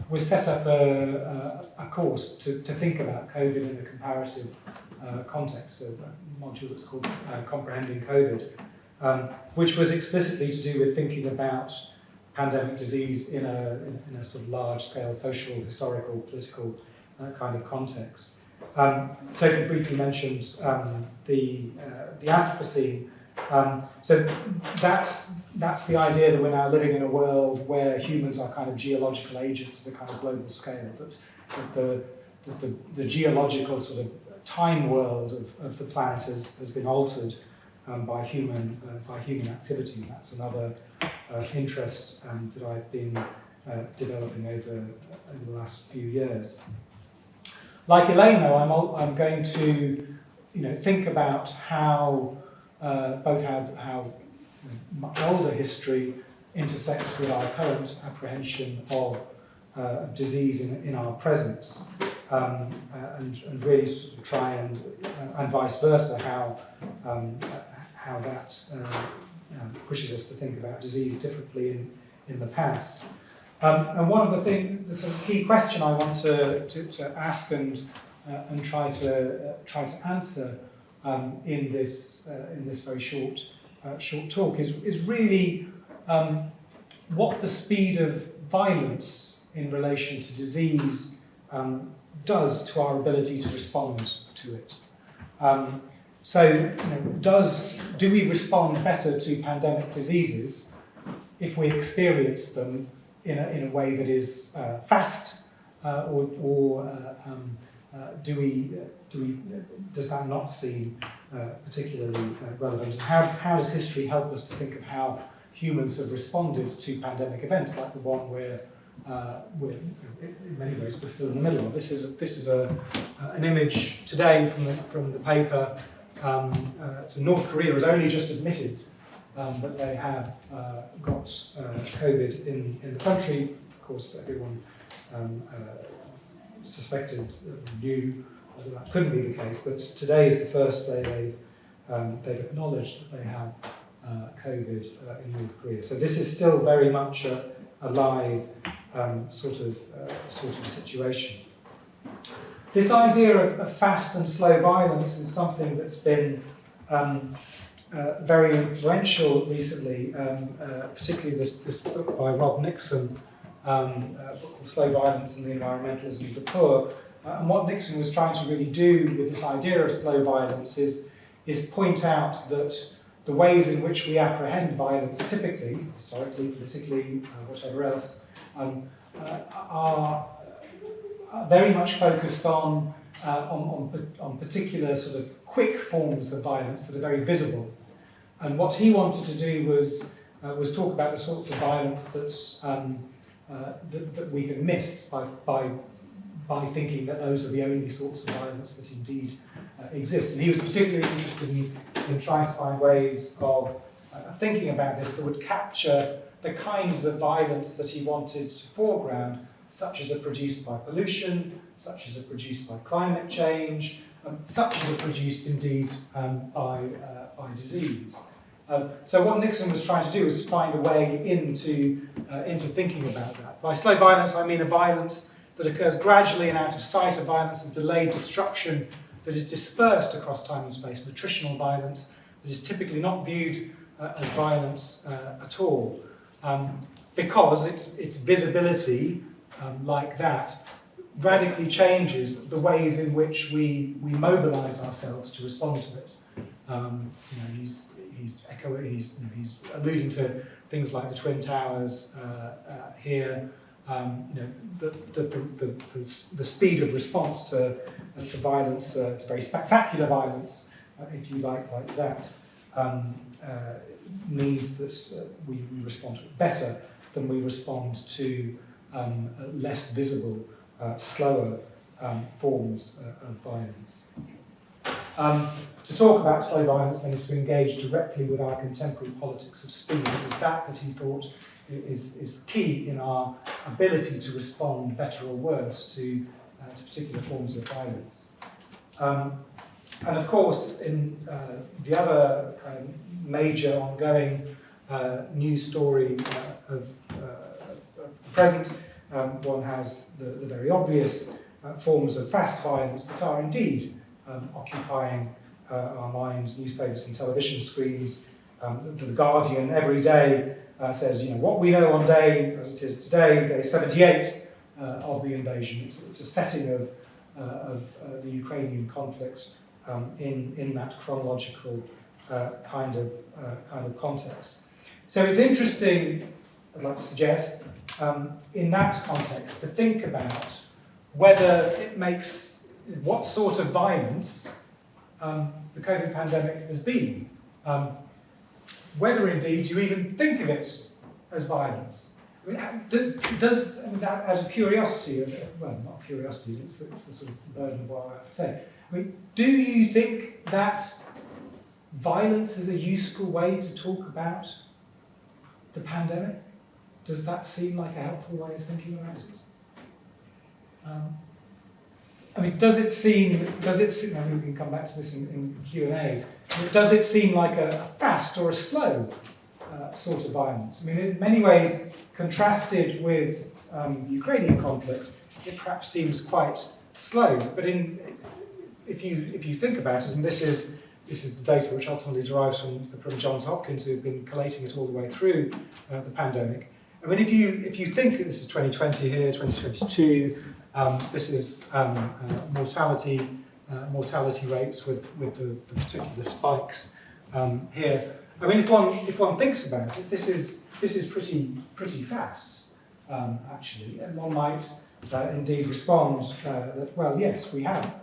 was set up a course to think about COVID in a comparative context, a module that's called Comprehending COVID, which was explicitly to do with thinking about pandemic disease in a sort of large-scale social, historical, political kind of context. Sophie briefly mentioned the Anthropocene. So that's the idea that we're now living in a world where humans are kind of geological agents at a kind of global scale, that the geological sort of time world of the planet has been altered by human activity. That's another interest that I've been developing over the last few years. Like Elaine, though, I'm going to think about how how much older history intersects with our current apprehension of disease in our presence, and really sort of try and vice versa, how that pushes us to think about disease differently in the past. And one of the sort of key question I want to ask and try to answer in this very short talk is really what the speed of violence in relation to disease does to our ability to respond to it. Do we respond better to pandemic diseases if we experience them in a way that is fast, or does that not seem particularly relevant? And how does history help us to think of how humans have responded to pandemic events like the one we're in many ways we're still in the middle of? This is an image today from the paper. So North Korea has only just admitted that they have got COVID in the country. Of course, everyone suspected, knew that couldn't be the case, but today is the first day they've acknowledged that they have COVID in North Korea. So this is still very much a live sort of situation. This idea of fast and slow violence is something that's been very influential recently, particularly this book by Rob Nixon, a book called Slow Violence and the Environmentalism of the Poor. And what Nixon was trying to really do with this idea of slow violence is point out that the ways in which we apprehend violence, typically, historically, politically, whatever else, are very much focused on particular sort of quick forms of violence that are very visible. And what he wanted to do was talk about the sorts of violence that we can miss by thinking that those are the only sorts of violence that indeed exist. And he was particularly interested in trying to find ways of thinking about this that would capture the kinds of violence that he wanted to foreground, such as are produced by pollution, such as are produced by climate change, such as are produced indeed by disease. So what Nixon was trying to do was to find a way into thinking about that. By slow violence, I mean a violence that occurs gradually and out of sight, a violence of delayed destruction that is dispersed across time and space, nutritional violence that is typically not viewed as violence at all, because its visibility, like that, radically changes the ways in which we mobilise ourselves to respond to it. He's alluding to things like the Twin Towers here. The speed of response to violence, to very spectacular violence, if you like that, means that we respond to it better than we respond to less visible, slower forms of violence. To talk about slow violence then is to engage directly with our contemporary politics of speed. It was that he thought is key in our ability to respond better or worse to particular forms of violence. And of course, in the other kind of major ongoing news story of the present, one has the very obvious forms of fast violence that are indeed occupying our minds, newspapers and television screens. The Guardian every day says, what we know on day, as it is today, day 78 of the invasion. It's a setting of the Ukrainian conflict in that chronological kind of context. So it's interesting, I'd like to suggest, in that context, to think about whether it makes, what sort of violence the COVID pandemic has been. Whether indeed you even think of it as violence. I mean, that out of curiosity, well, not curiosity, it's the sort of burden of what I have to say. I mean, do you think that violence is a useful way to talk about the pandemic? Does that seem like a helpful way of thinking about it? I mean, does it seem, I mean, we can come back to this in Q&As, does it seem like a fast or a slow sort of violence. I mean, in many ways, contrasted with the Ukrainian conflict, it perhaps seems quite slow. But if you think about it, and this is the data which ultimately derives from Johns Hopkins, who've been collating it all the way through the pandemic. I mean, if you think this is 2020 here, 2022, this is mortality rates with the particular spikes here. I mean, if one thinks about it, this is pretty fast, actually, and one might indeed respond that, well, yes, we have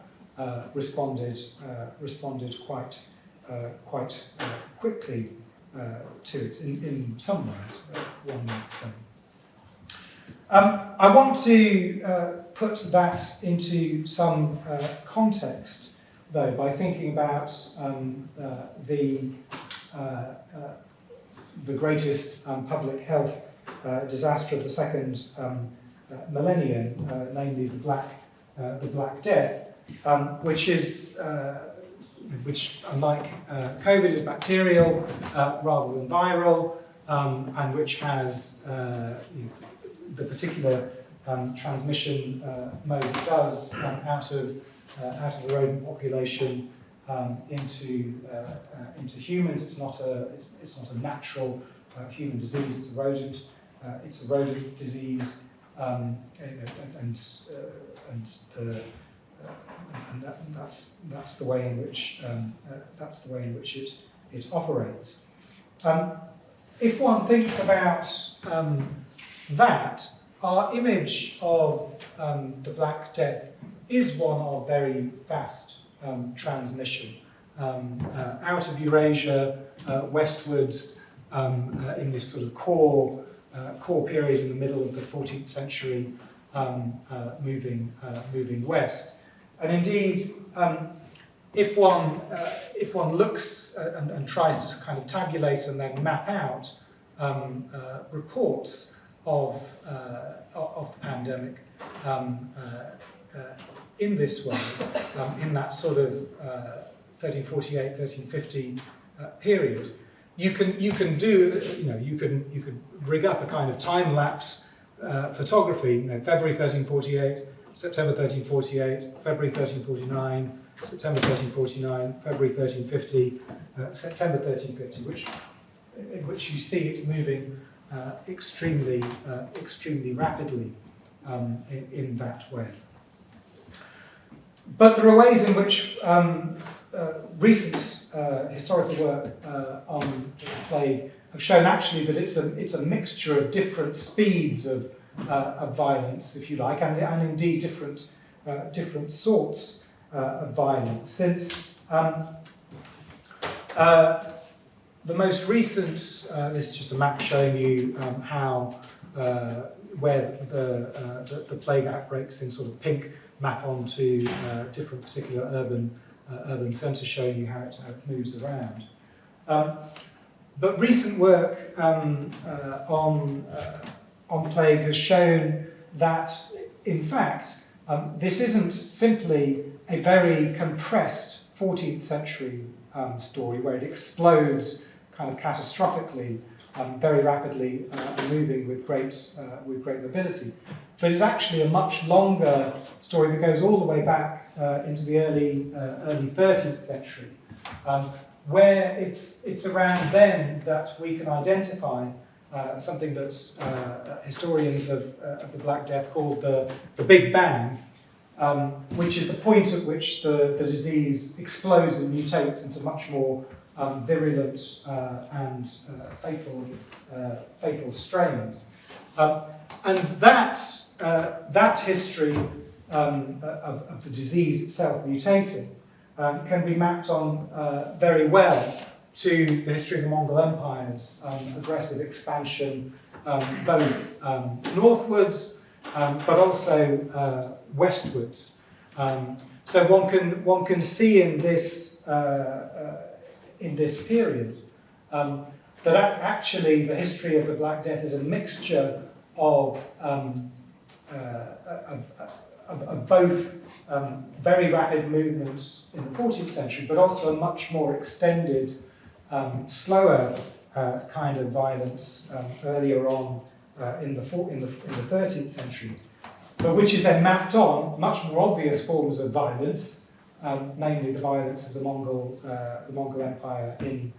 responded quite quickly to it in some ways, one might say. I want to put that into some context, though, by thinking about the greatest public health disaster of the second millennium, namely the Black Death, which unlike COVID is bacterial rather than viral, and which has the particular transmission mode it does out of the rodent population into humans. It's not a natural human disease. It's a rodent disease, and that's the way in which it operates. If one thinks about that, our image of the Black Death is one of very fast transmission out of Eurasia westwards in this sort of core period in the middle of the 14th century, moving west. And indeed, if one looks and tries to kind of tabulate and then map out reports of the pandemic in this way, in that sort of 1348, 1350 period, you could rig up a kind of time lapse photography. February 1348, September 1348, February 1349, September 1349, February 1350, September 1350, in which you see it moving extremely rapidly in that way. But there are ways in which recent historical work on the plague have shown actually that it's a mixture of different speeds of violence, if you like, and indeed different sorts of violence. Since the most recent, this is just a map showing you how where the plague outbreaks in sort of pink map onto different particular urban centres, showing you how it moves around. But recent work on plague has shown that, in fact, this isn't simply a very compressed 14th century story where it explodes kind of catastrophically, very rapidly, moving with great mobility. But it's actually a much longer story that goes all the way back into the early 13th century, where it's around then that we can identify something that historians of the Black Death called the Big Bang, which is the point at which the disease explodes and mutates into much more virulent and fatal strains. And that history of the disease itself mutating can be mapped on very well to the history of the Mongol Empire's aggressive expansion, both northwards but also westwards. So one can see in this period that actually the history of the Black Death is a mixture of both very rapid movements in the 14th century, but also a much more extended, slower kind of violence earlier on in the 13th century, but which is then mapped on much more obvious forms of violence, namely the violence of the Mongol Empire in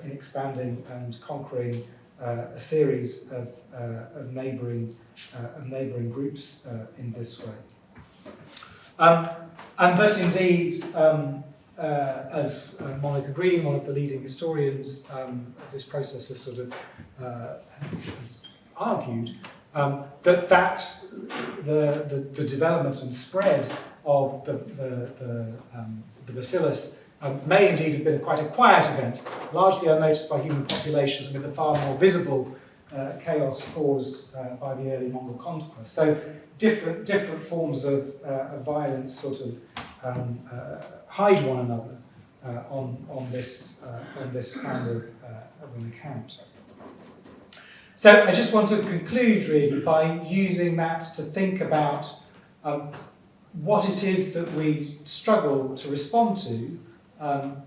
expanding and conquering a series of neighbouring groups in this way. And that indeed, as Monica Green, one of the leading historians of this process, has sort of has argued, that the development and spread of the bacillus may indeed have been quite a quiet event, largely unnoticed by human populations, with a far more visible chaos caused by the early Mongol conquest. So different forms of violence sort of hide one another on this kind of an account. So I just want to conclude really by using that to think about what it is that we struggle to respond to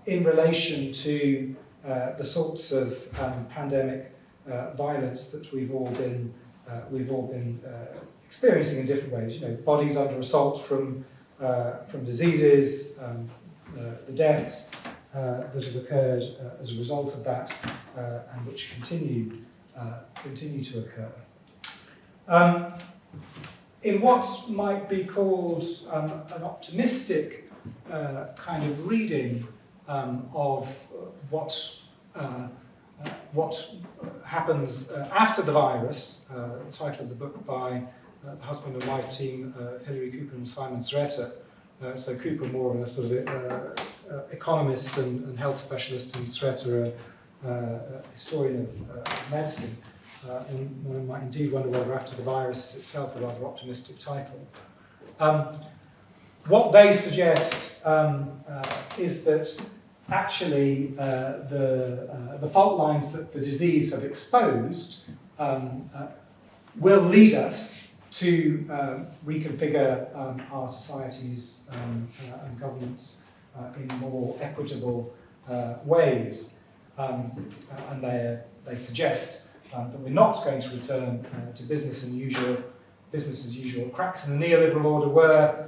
in relation to the sorts of pandemic violence that we've all been experiencing in different ways. You know, bodies under assault from diseases, the deaths that have occurred as a result of that, and which continue to occur. In what might be called an optimistic kind of reading of what happens after the virus, the title of the book by the husband and wife team, Hilary Cooper and Simon Zreta. So Cooper more of a sort of economist and health specialist, and Zreta a historian of medicine. And one might indeed wonder whether After the Virus is itself a rather optimistic title. What they suggest is that actually the fault lines that the disease have exposed will lead us to reconfigure our societies and governments in more equitable ways. And they suggest that we're not going to return to business as usual. Cracks in the neoliberal order were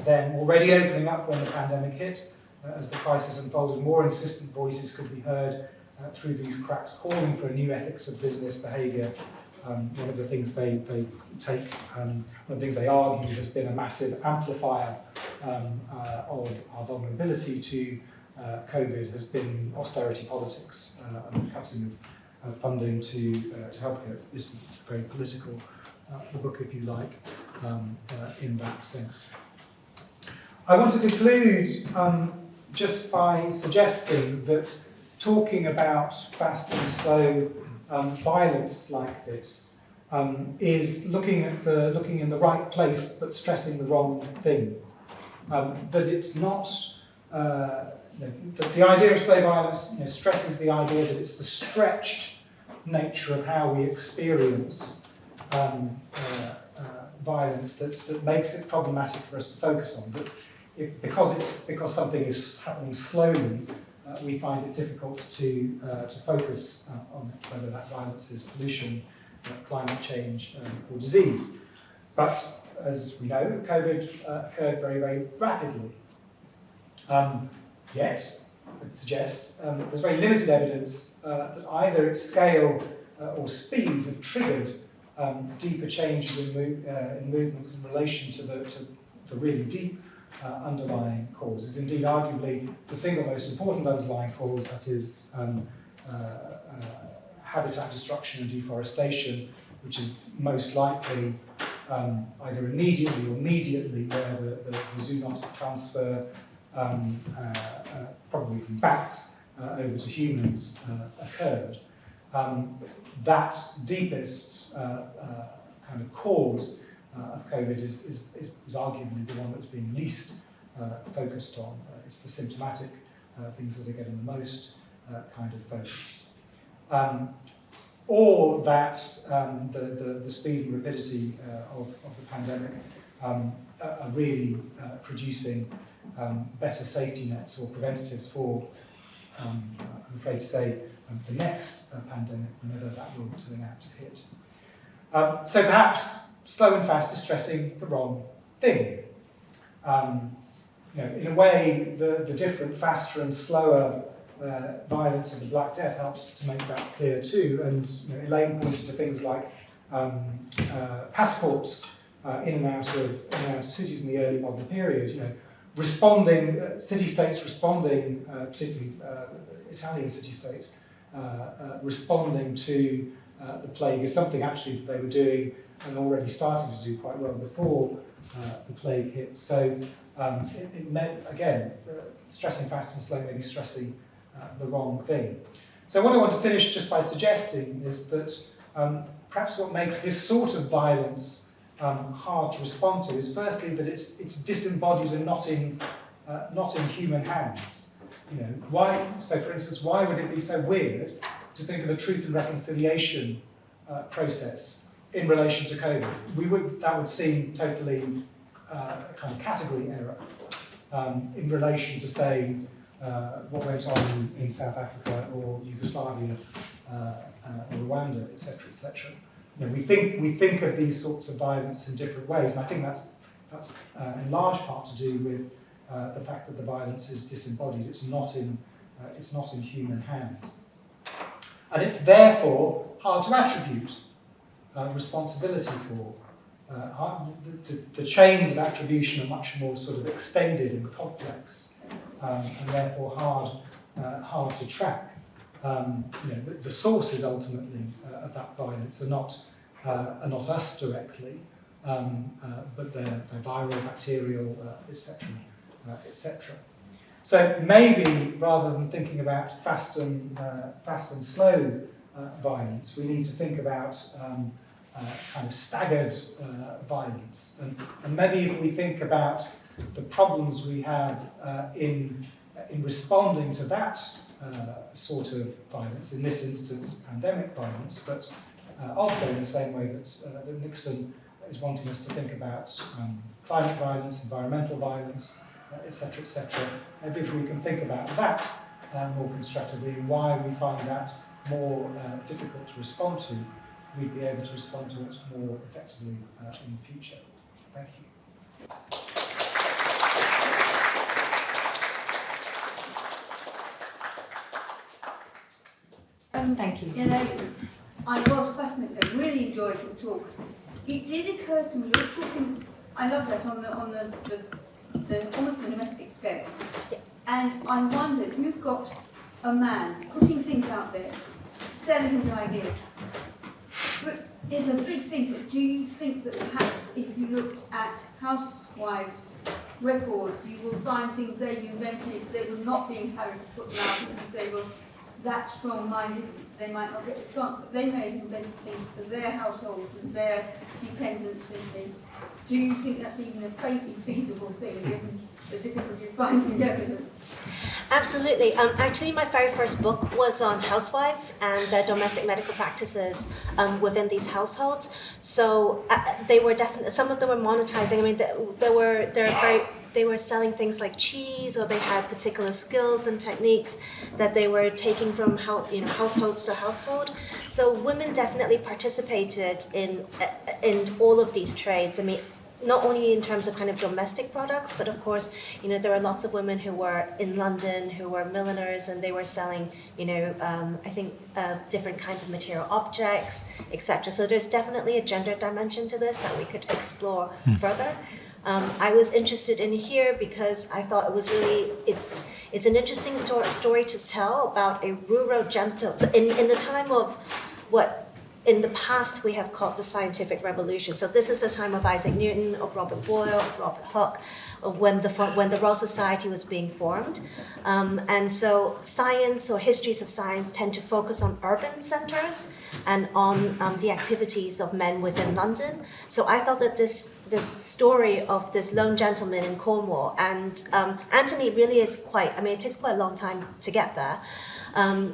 then already opening up when the pandemic hit. As the crisis unfolded, more insistent voices could be heard through these cracks, calling for a new ethics of business behaviour. One of the things they take, one of the things they argue has been a massive amplifier of our vulnerability to COVID has been austerity politics and cutting of funding to healthcare. This is very political, the book, if you like, in that sense. I want to conclude just by suggesting that talking about fast and slow violence like this is looking in the right place but stressing the wrong thing. That it's not the idea of slow violence stresses the idea that it's the stretched nature of how we experience violence that makes it problematic for us to focus on. But because something is happening slowly, we find it difficult to focus on it, whether that violence is pollution, climate change, or disease. But as we know, COVID occurred very, very rapidly. Yet, I would suggest there's very limited evidence that either its scale or speed have triggered deeper changes in movements in relation to the really deep underlying causes. Indeed, arguably, the single most important underlying cause, that is habitat destruction and deforestation, which is most likely either immediately or mediately where the zoonotic transfer, probably from bats over to humans, occurred. That deepest kind of cause of COVID is arguably the one that's being least focused on. It's the symptomatic things that are getting the most kind of focus. Or that the speed and rapidity of the pandemic are really producing better safety nets or preventatives for, I'm afraid to say, the next pandemic, whenever that will turn out to hit. So perhaps slow and fast is stressing the wrong thing. In a way, the different faster and slower violence of the Black Death helps to make that clear too. And Elaine pointed to things like passports in and out of cities in the early modern period. Responding city-states responding, particularly Italian city-states, responding to the plague is something actually that they were doing and already starting to do quite well before the plague hit. So it meant, again, stressing fast and slow may be stressing the wrong thing. So what I want to finish just by suggesting is that perhaps what makes this sort of violence hard to respond to is firstly that it's disembodied and not in human hands. Why? So, for instance, why would it be so weird to think of a truth and reconciliation process in relation to COVID? That would seem totally a kind of category error in relation to, say, what went on in South Africa or Yugoslavia or Rwanda, etc., etc. We think of these sorts of violence in different ways, and I think that's in large part to do with the fact that the violence is disembodied. It's not in human hands, and it's therefore hard to attribute responsibility for. The chains of attribution are much more sort of extended and complex, and therefore hard to track. The sources ultimately of that violence are not us directly, but they're viral, bacterial, etc., etc. So maybe rather than thinking about fast and slow violence, we need to think about kind of staggered violence, and maybe if we think about the problems we have in responding to that sort of violence, in this instance pandemic violence, but also in the same way that Nixon is wanting us to think about climate violence, environmental violence, etc., etc. Maybe if we can think about that more constructively and why we find that more difficult to respond to, we'd be able to respond to it more effectively in the future. Thank you. Thank you. I was fascinated. I really enjoyed your talk. It did occur to me, you're talking, I love that, on the almost the domestic scale. And I wondered, you've got a man putting things out there, selling his ideas, but is a big thinker. Do you think that perhaps if you looked at housewives' records, you will find things they invented, they were not being encouraged to put them out, and if they were that strong-minded, they might not get the chance, but they may have invented things for their households and their dependents and things. Do you think that's even a faintly feasible thing, given the difficulty of finding evidence? Absolutely. Actually, my very first book was on housewives and their domestic medical practices within these households. So they were definitely, some of them were monetizing. I mean, they were selling things like cheese, or they had particular skills and techniques that they were taking from households to household. So women definitely participated in all of these trades. I mean, not only in terms of kind of domestic products, but of course, there are lots of women who were in London who were milliners, and they were selling, I think, different kinds of material objects, etc. So there's definitely a gender dimension to this that we could explore further. I was interested in here because I thought it was really, it's an interesting story to tell about a rural gentleman. So in the time of what in the past we have called the scientific revolution. So this is the time of Isaac Newton, of Robert Boyle, of Robert Hooke, when the Royal Society was being formed. And so science or histories of science tend to focus on urban centres and on the activities of men within London. So I thought that this story of this lone gentleman in Cornwall, and Anthony really is it takes quite a long time to get there.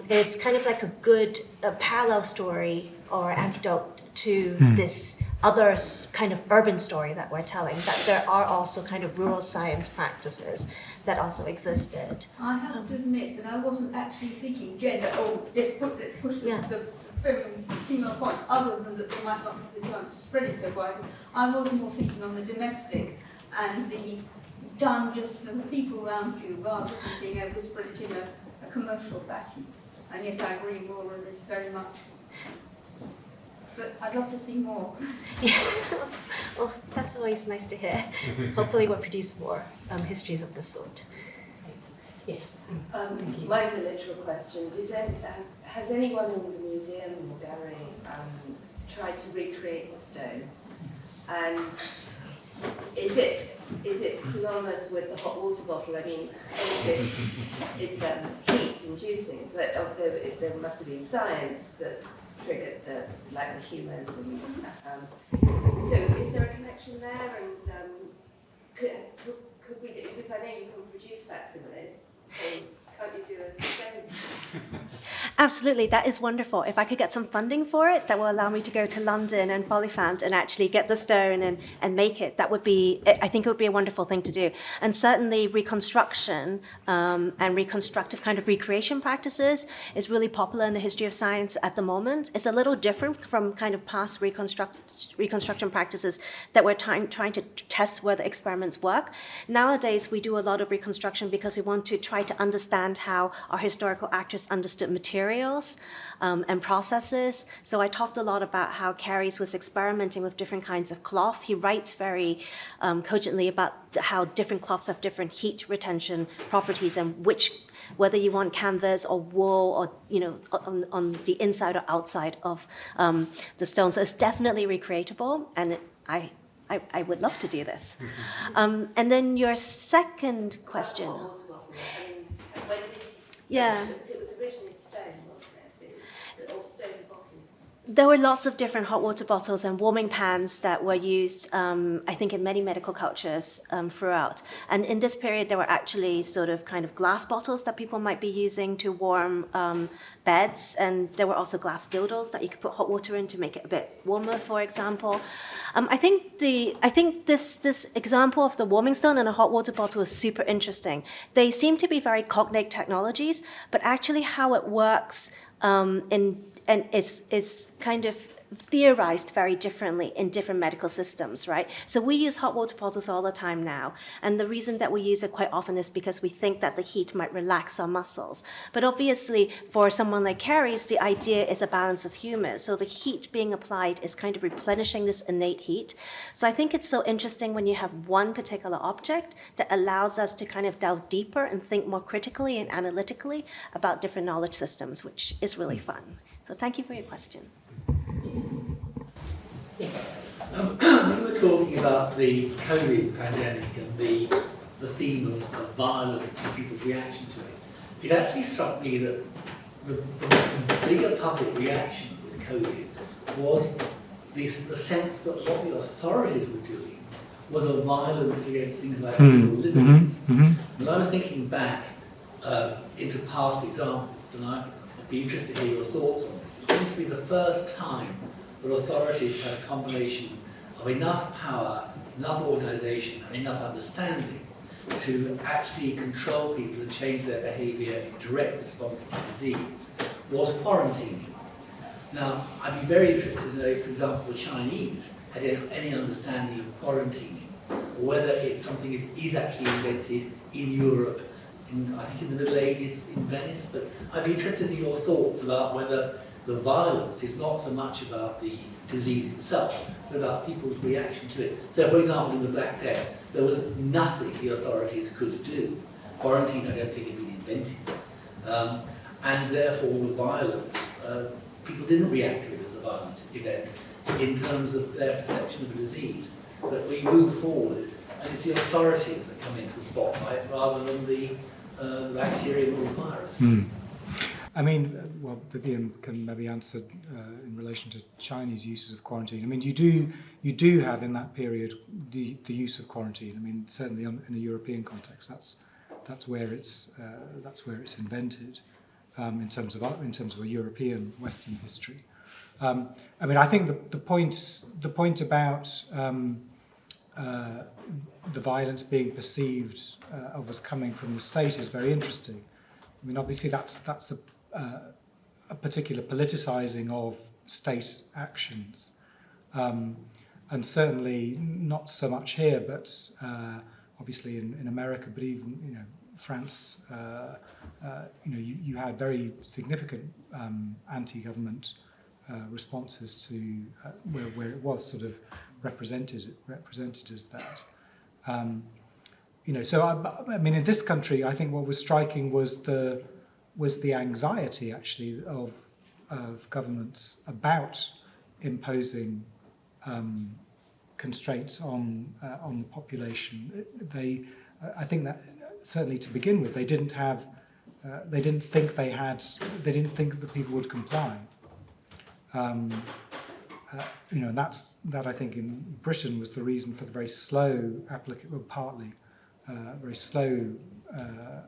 It's kind of like a good parallel story or antidote to this other kind of urban story that we're telling, that there are also kind of rural science practices that also existed. I have to admit that I wasn't actually thinking gender, let's push the female point, other than that they might not have the chance to spread it so widely. I was more thinking on the domestic and the done just for the people around you, rather than being able to spread it in a commercial fashion. And yes, I agree more on this very much. But I'd love to see more. Yeah. Well, that's always nice to hear. Hopefully we'll produce more histories of this sort. Yes. Mine's a literal question. Has anyone in the museum or gallery tried to recreate the stone? And is it synonymous with the hot water bottle? I mean, obviously it's heat-inducing, but there must have been science that triggered the humours, and so is there a connection there? And could we do? Because I know you can produce facsimiles, so can't you do a stone? Absolutely, that is wonderful. If I could get some funding for it, that will allow me to go to London and Folifant and actually get the stone and make it, that would be, I think it would be a wonderful thing to do. And certainly reconstruction and reconstructive kind of recreation practices is really popular in the history of science at the moment. It's a little different from kind of past reconstruction practices that we're trying to test whether experiments work. Nowadays, we do a lot of reconstruction because we want to try to understand how our historical actors understood materials and processes. So I talked a lot about how Carey's was experimenting with different kinds of cloth. He writes very cogently about how different cloths have different heat retention properties and whether you want canvas or wool or on the inside or outside of the stone. So it's definitely recreatable, and I would love to do this. And then your second question. Yeah. It was originally stone, wasn't it? Or stone bottles. There were lots of different hot water bottles and warming pans that were used, I think, in many medical cultures throughout. And in this period, there were actually sort of kind of glass bottles that people might be using to warm beds. And there were also glass dildos that you could put hot water in to make it a bit warmer, for example. I think this example of the warming stone and a hot water bottle is super interesting. They seem to be very cognate technologies, but actually how it works and it's kind of theorized very differently in different medical systems, right? So we use hot water bottles all the time now, and the reason that we use it quite often is because we think that the heat might relax our muscles. But obviously, for someone like Carey's, the idea is a balance of humor. So the heat being applied is kind of replenishing this innate heat. So I think it's so interesting when you have one particular object that allows us to kind of delve deeper and think more critically and analytically about different knowledge systems, which is really fun. So thank you for your question. Yes. When you were talking about the COVID pandemic and the theme of violence and people's reaction to it, it actually struck me that the bigger public reaction with COVID was the sense that what the authorities were doing was a violence against things like civil liberties. And I was thinking back into past examples, and I'd be interested to hear your thoughts on this. It seems to be the first time that authorities had a combination of enough power, enough organisation, and enough understanding to actually control people and change their behaviour in direct response to disease, was quarantining. Now, I'd be very interested to know if, for example, the Chinese had any understanding of quarantining, or whether it's something that is actually invented in Europe, I think in the Middle Ages in Venice, but I'd be interested in your thoughts about whether the violence is not so much about the disease itself, but about people's reaction to it. So, for example, in the Black Death, there was nothing the authorities could do. Quarantine, I don't think, had been invented. And therefore, the violence, people didn't react to it as a violent event in terms of their perception of a disease. But we move forward, and it's the authorities that come into the spotlight rather than the bacterium or the virus. I mean, well, Vivian can maybe answer in relation to Chinese uses of quarantine. I mean, you do have in that period the use of quarantine. I mean, certainly in a European context, that's where it's invented in terms of a European Western history. I mean, I think the point about the violence being perceived of as coming from the state is very interesting. I mean, obviously that's a particular politicizing of state actions, and certainly not so much here, but obviously in America, but even France, you had very significant anti-government responses to where it was sort of represented as that. So I mean, in this country, I think what was striking was the anxiety actually of governments about imposing constraints on the population. I think that certainly to begin with, they didn't think that people would comply. And that I think in Britain was the reason for the very slow very slow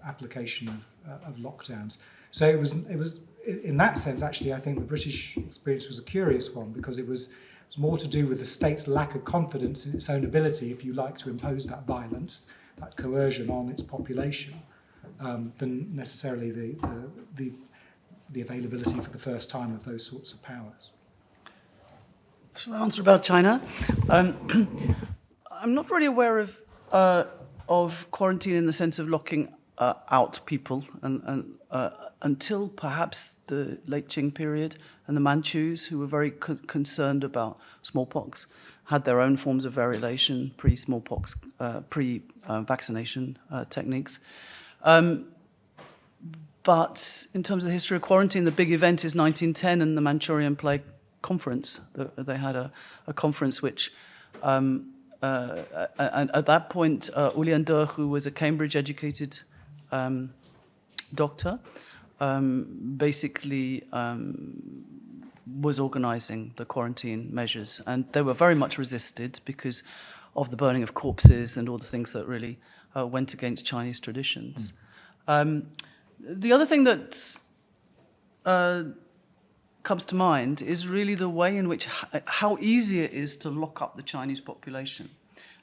application of lockdowns. So it was in that sense, actually, I think the British experience was a curious one, because it was more to do with the state's lack of confidence in its own ability, if you like, to impose that violence, that coercion on its population, than necessarily the availability for the first time of those sorts of powers. Shall I answer about China? I'm not really aware of quarantine in the sense of locking out people, and until perhaps the late Qing period, and the Manchus, who were very concerned about smallpox, had their own forms of variolation, pre-smallpox, pre-vaccination techniques. But in terms of the history of quarantine, the big event is 1910 and the Manchurian Plague Conference. They had a conference which, and at that point, Ulian De, who was a Cambridge-educated doctor, basically was organising the quarantine measures, and they were very much resisted because of the burning of corpses and all the things that really went against Chinese traditions. The other thing that comes to mind is really the way in which how easy it is to lock up the Chinese population.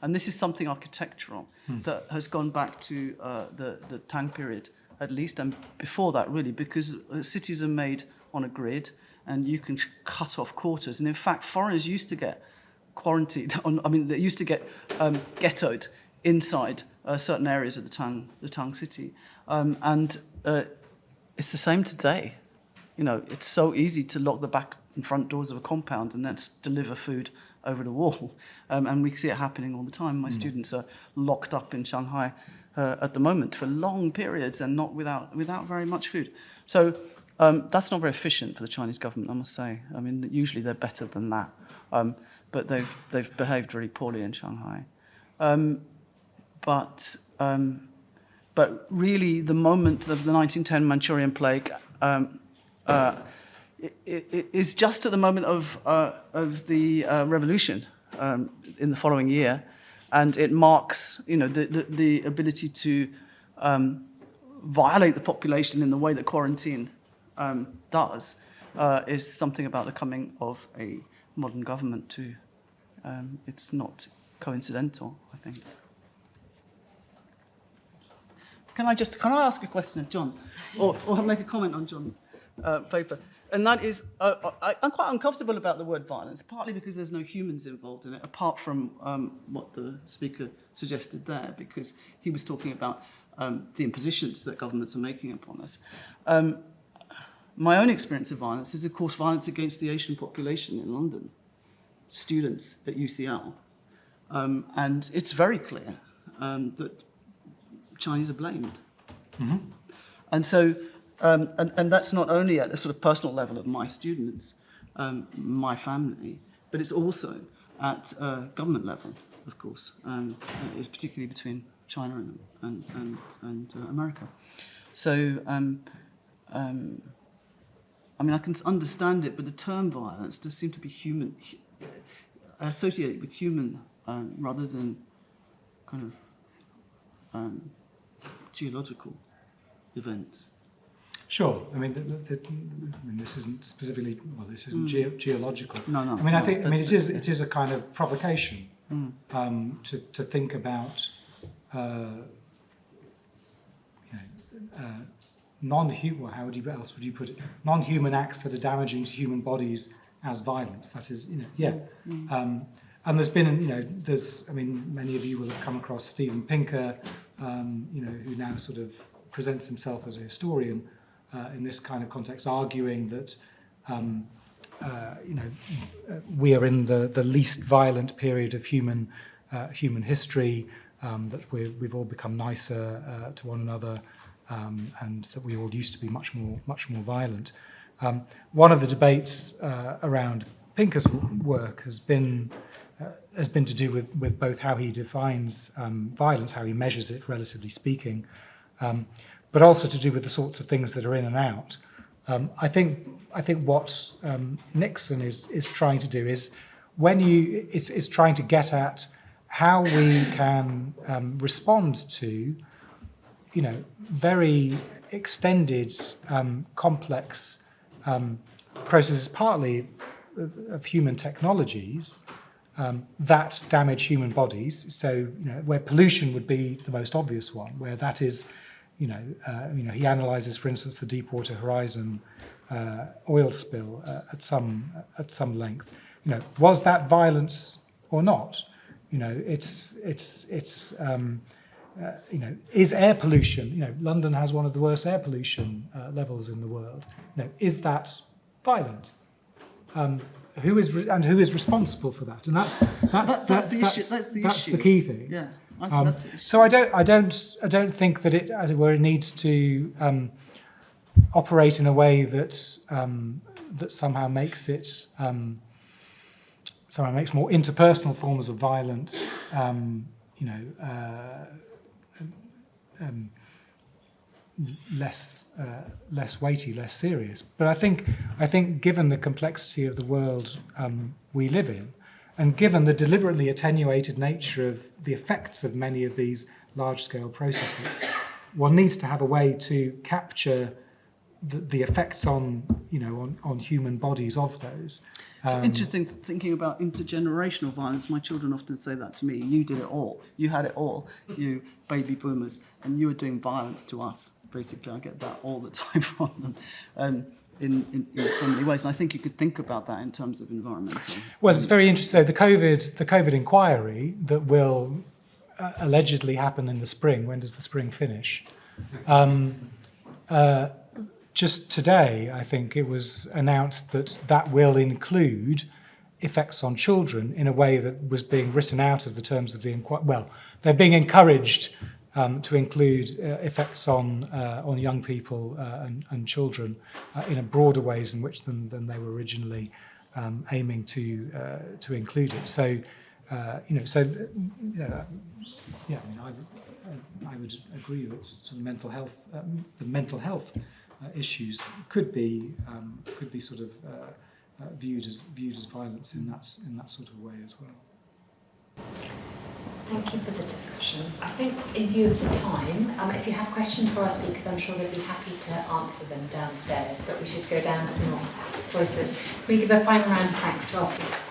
And this is something architectural that has gone back to the Tang period, at least, and before that, really, because cities are made on a grid and you can cut off quarters. And in fact, foreigners used to get quarantined, they used to get ghettoed inside certain areas of the Tang city. And it's the same today. It's so easy to lock the back and front doors of a compound and then deliver food over the wall. And we see it happening all the time. My students are locked up in Shanghai at the moment for long periods and not without very much food. So that's not very efficient for the Chinese government, I must say. I mean, usually they're better than that. But they've behaved very poorly in Shanghai. But really, the moment of the 1910 Manchurian plague it is just at the moment of the revolution in the following year, and it marks, the ability to violate the population in the way that quarantine does, is something about the coming of a modern government too. It's not coincidental, I think. Can I ask a question of John, or make a comment on John's paper? And that is, I'm quite uncomfortable about the word violence, partly because there's no humans involved in it, apart from what the speaker suggested there, because he was talking about the impositions that governments are making upon us. My own experience of violence is, of course, violence against the Asian population in London, students at UCL. And it's very clear that Chinese are blamed. Mm-hmm. And so, and that's not only at a sort of personal level of my students, my family, but it's also at government level, of course, it's particularly between China and America. So, I can understand it, but the term violence does seem to be human, associated with human, rather than kind of geological events. Sure. I mean, this isn't specifically, well, this isn't geological. No. I mean, I think, it is a kind of provocation to think about, non-human. How else would you put it? Non-human acts that are damaging to human bodies as violence. That is, and there's been, many of you will have come across Steven Pinker, who now sort of presents himself as a historian in this kind of context, arguing that, we are in the least violent period of human history, that we've all become nicer to one another, and that we all used to be much more violent. One of the debates around Pinker's work has been to do with both how he defines violence, how he measures it, relatively speaking, but also to do with the sorts of things that are in and out. I think what Nixon is trying to do is is trying to get at how we can respond to, very extended, complex processes, partly of human technologies that damage human bodies. So, where pollution would be the most obvious one, where that is, he analyses, for instance, the Deepwater Horizon oil spill at some length. Was that violence or not? Is air pollution? London has one of the worst air pollution levels in the world. Is that violence? Who is responsible for that? And that's the issue. That's the key thing. Yeah, I think that's the issue. So I don't think that it, as it were, it needs to operate in a way that somehow makes it more interpersonal forms of violence, less weighty, less serious. But I think given the complexity of the world we live in, and given the deliberately attenuated nature of the effects of many of these large-scale processes, one needs to have a way to capture the effects on human bodies of those. It's interesting thinking about intergenerational violence. My children often say that to me. You did it all. You had it all. You baby boomers, and you were doing violence to us. Basically, I get that all the time from them, in so many ways. And I think you could think about that in terms of environmental. Well, it's very interesting. So the COVID inquiry that will allegedly happen in the spring. When does the spring finish? Just today, I think it was announced that will include effects on children in a way that was being written out of the terms of the inquiry. Well, they're being encouraged to include effects on young people and children in a broader ways in which than they were originally aiming to include it. So, I would agree that sort of mental health, the mental health issues could be sort of viewed as violence in that sort of way as well. Thank you for the discussion. I think in view of the time, if you have questions for our speakers, I'm sure they'd be happy to answer them downstairs, but we should go down to the north cloisters. Can we give a final round of thanks to our speakers?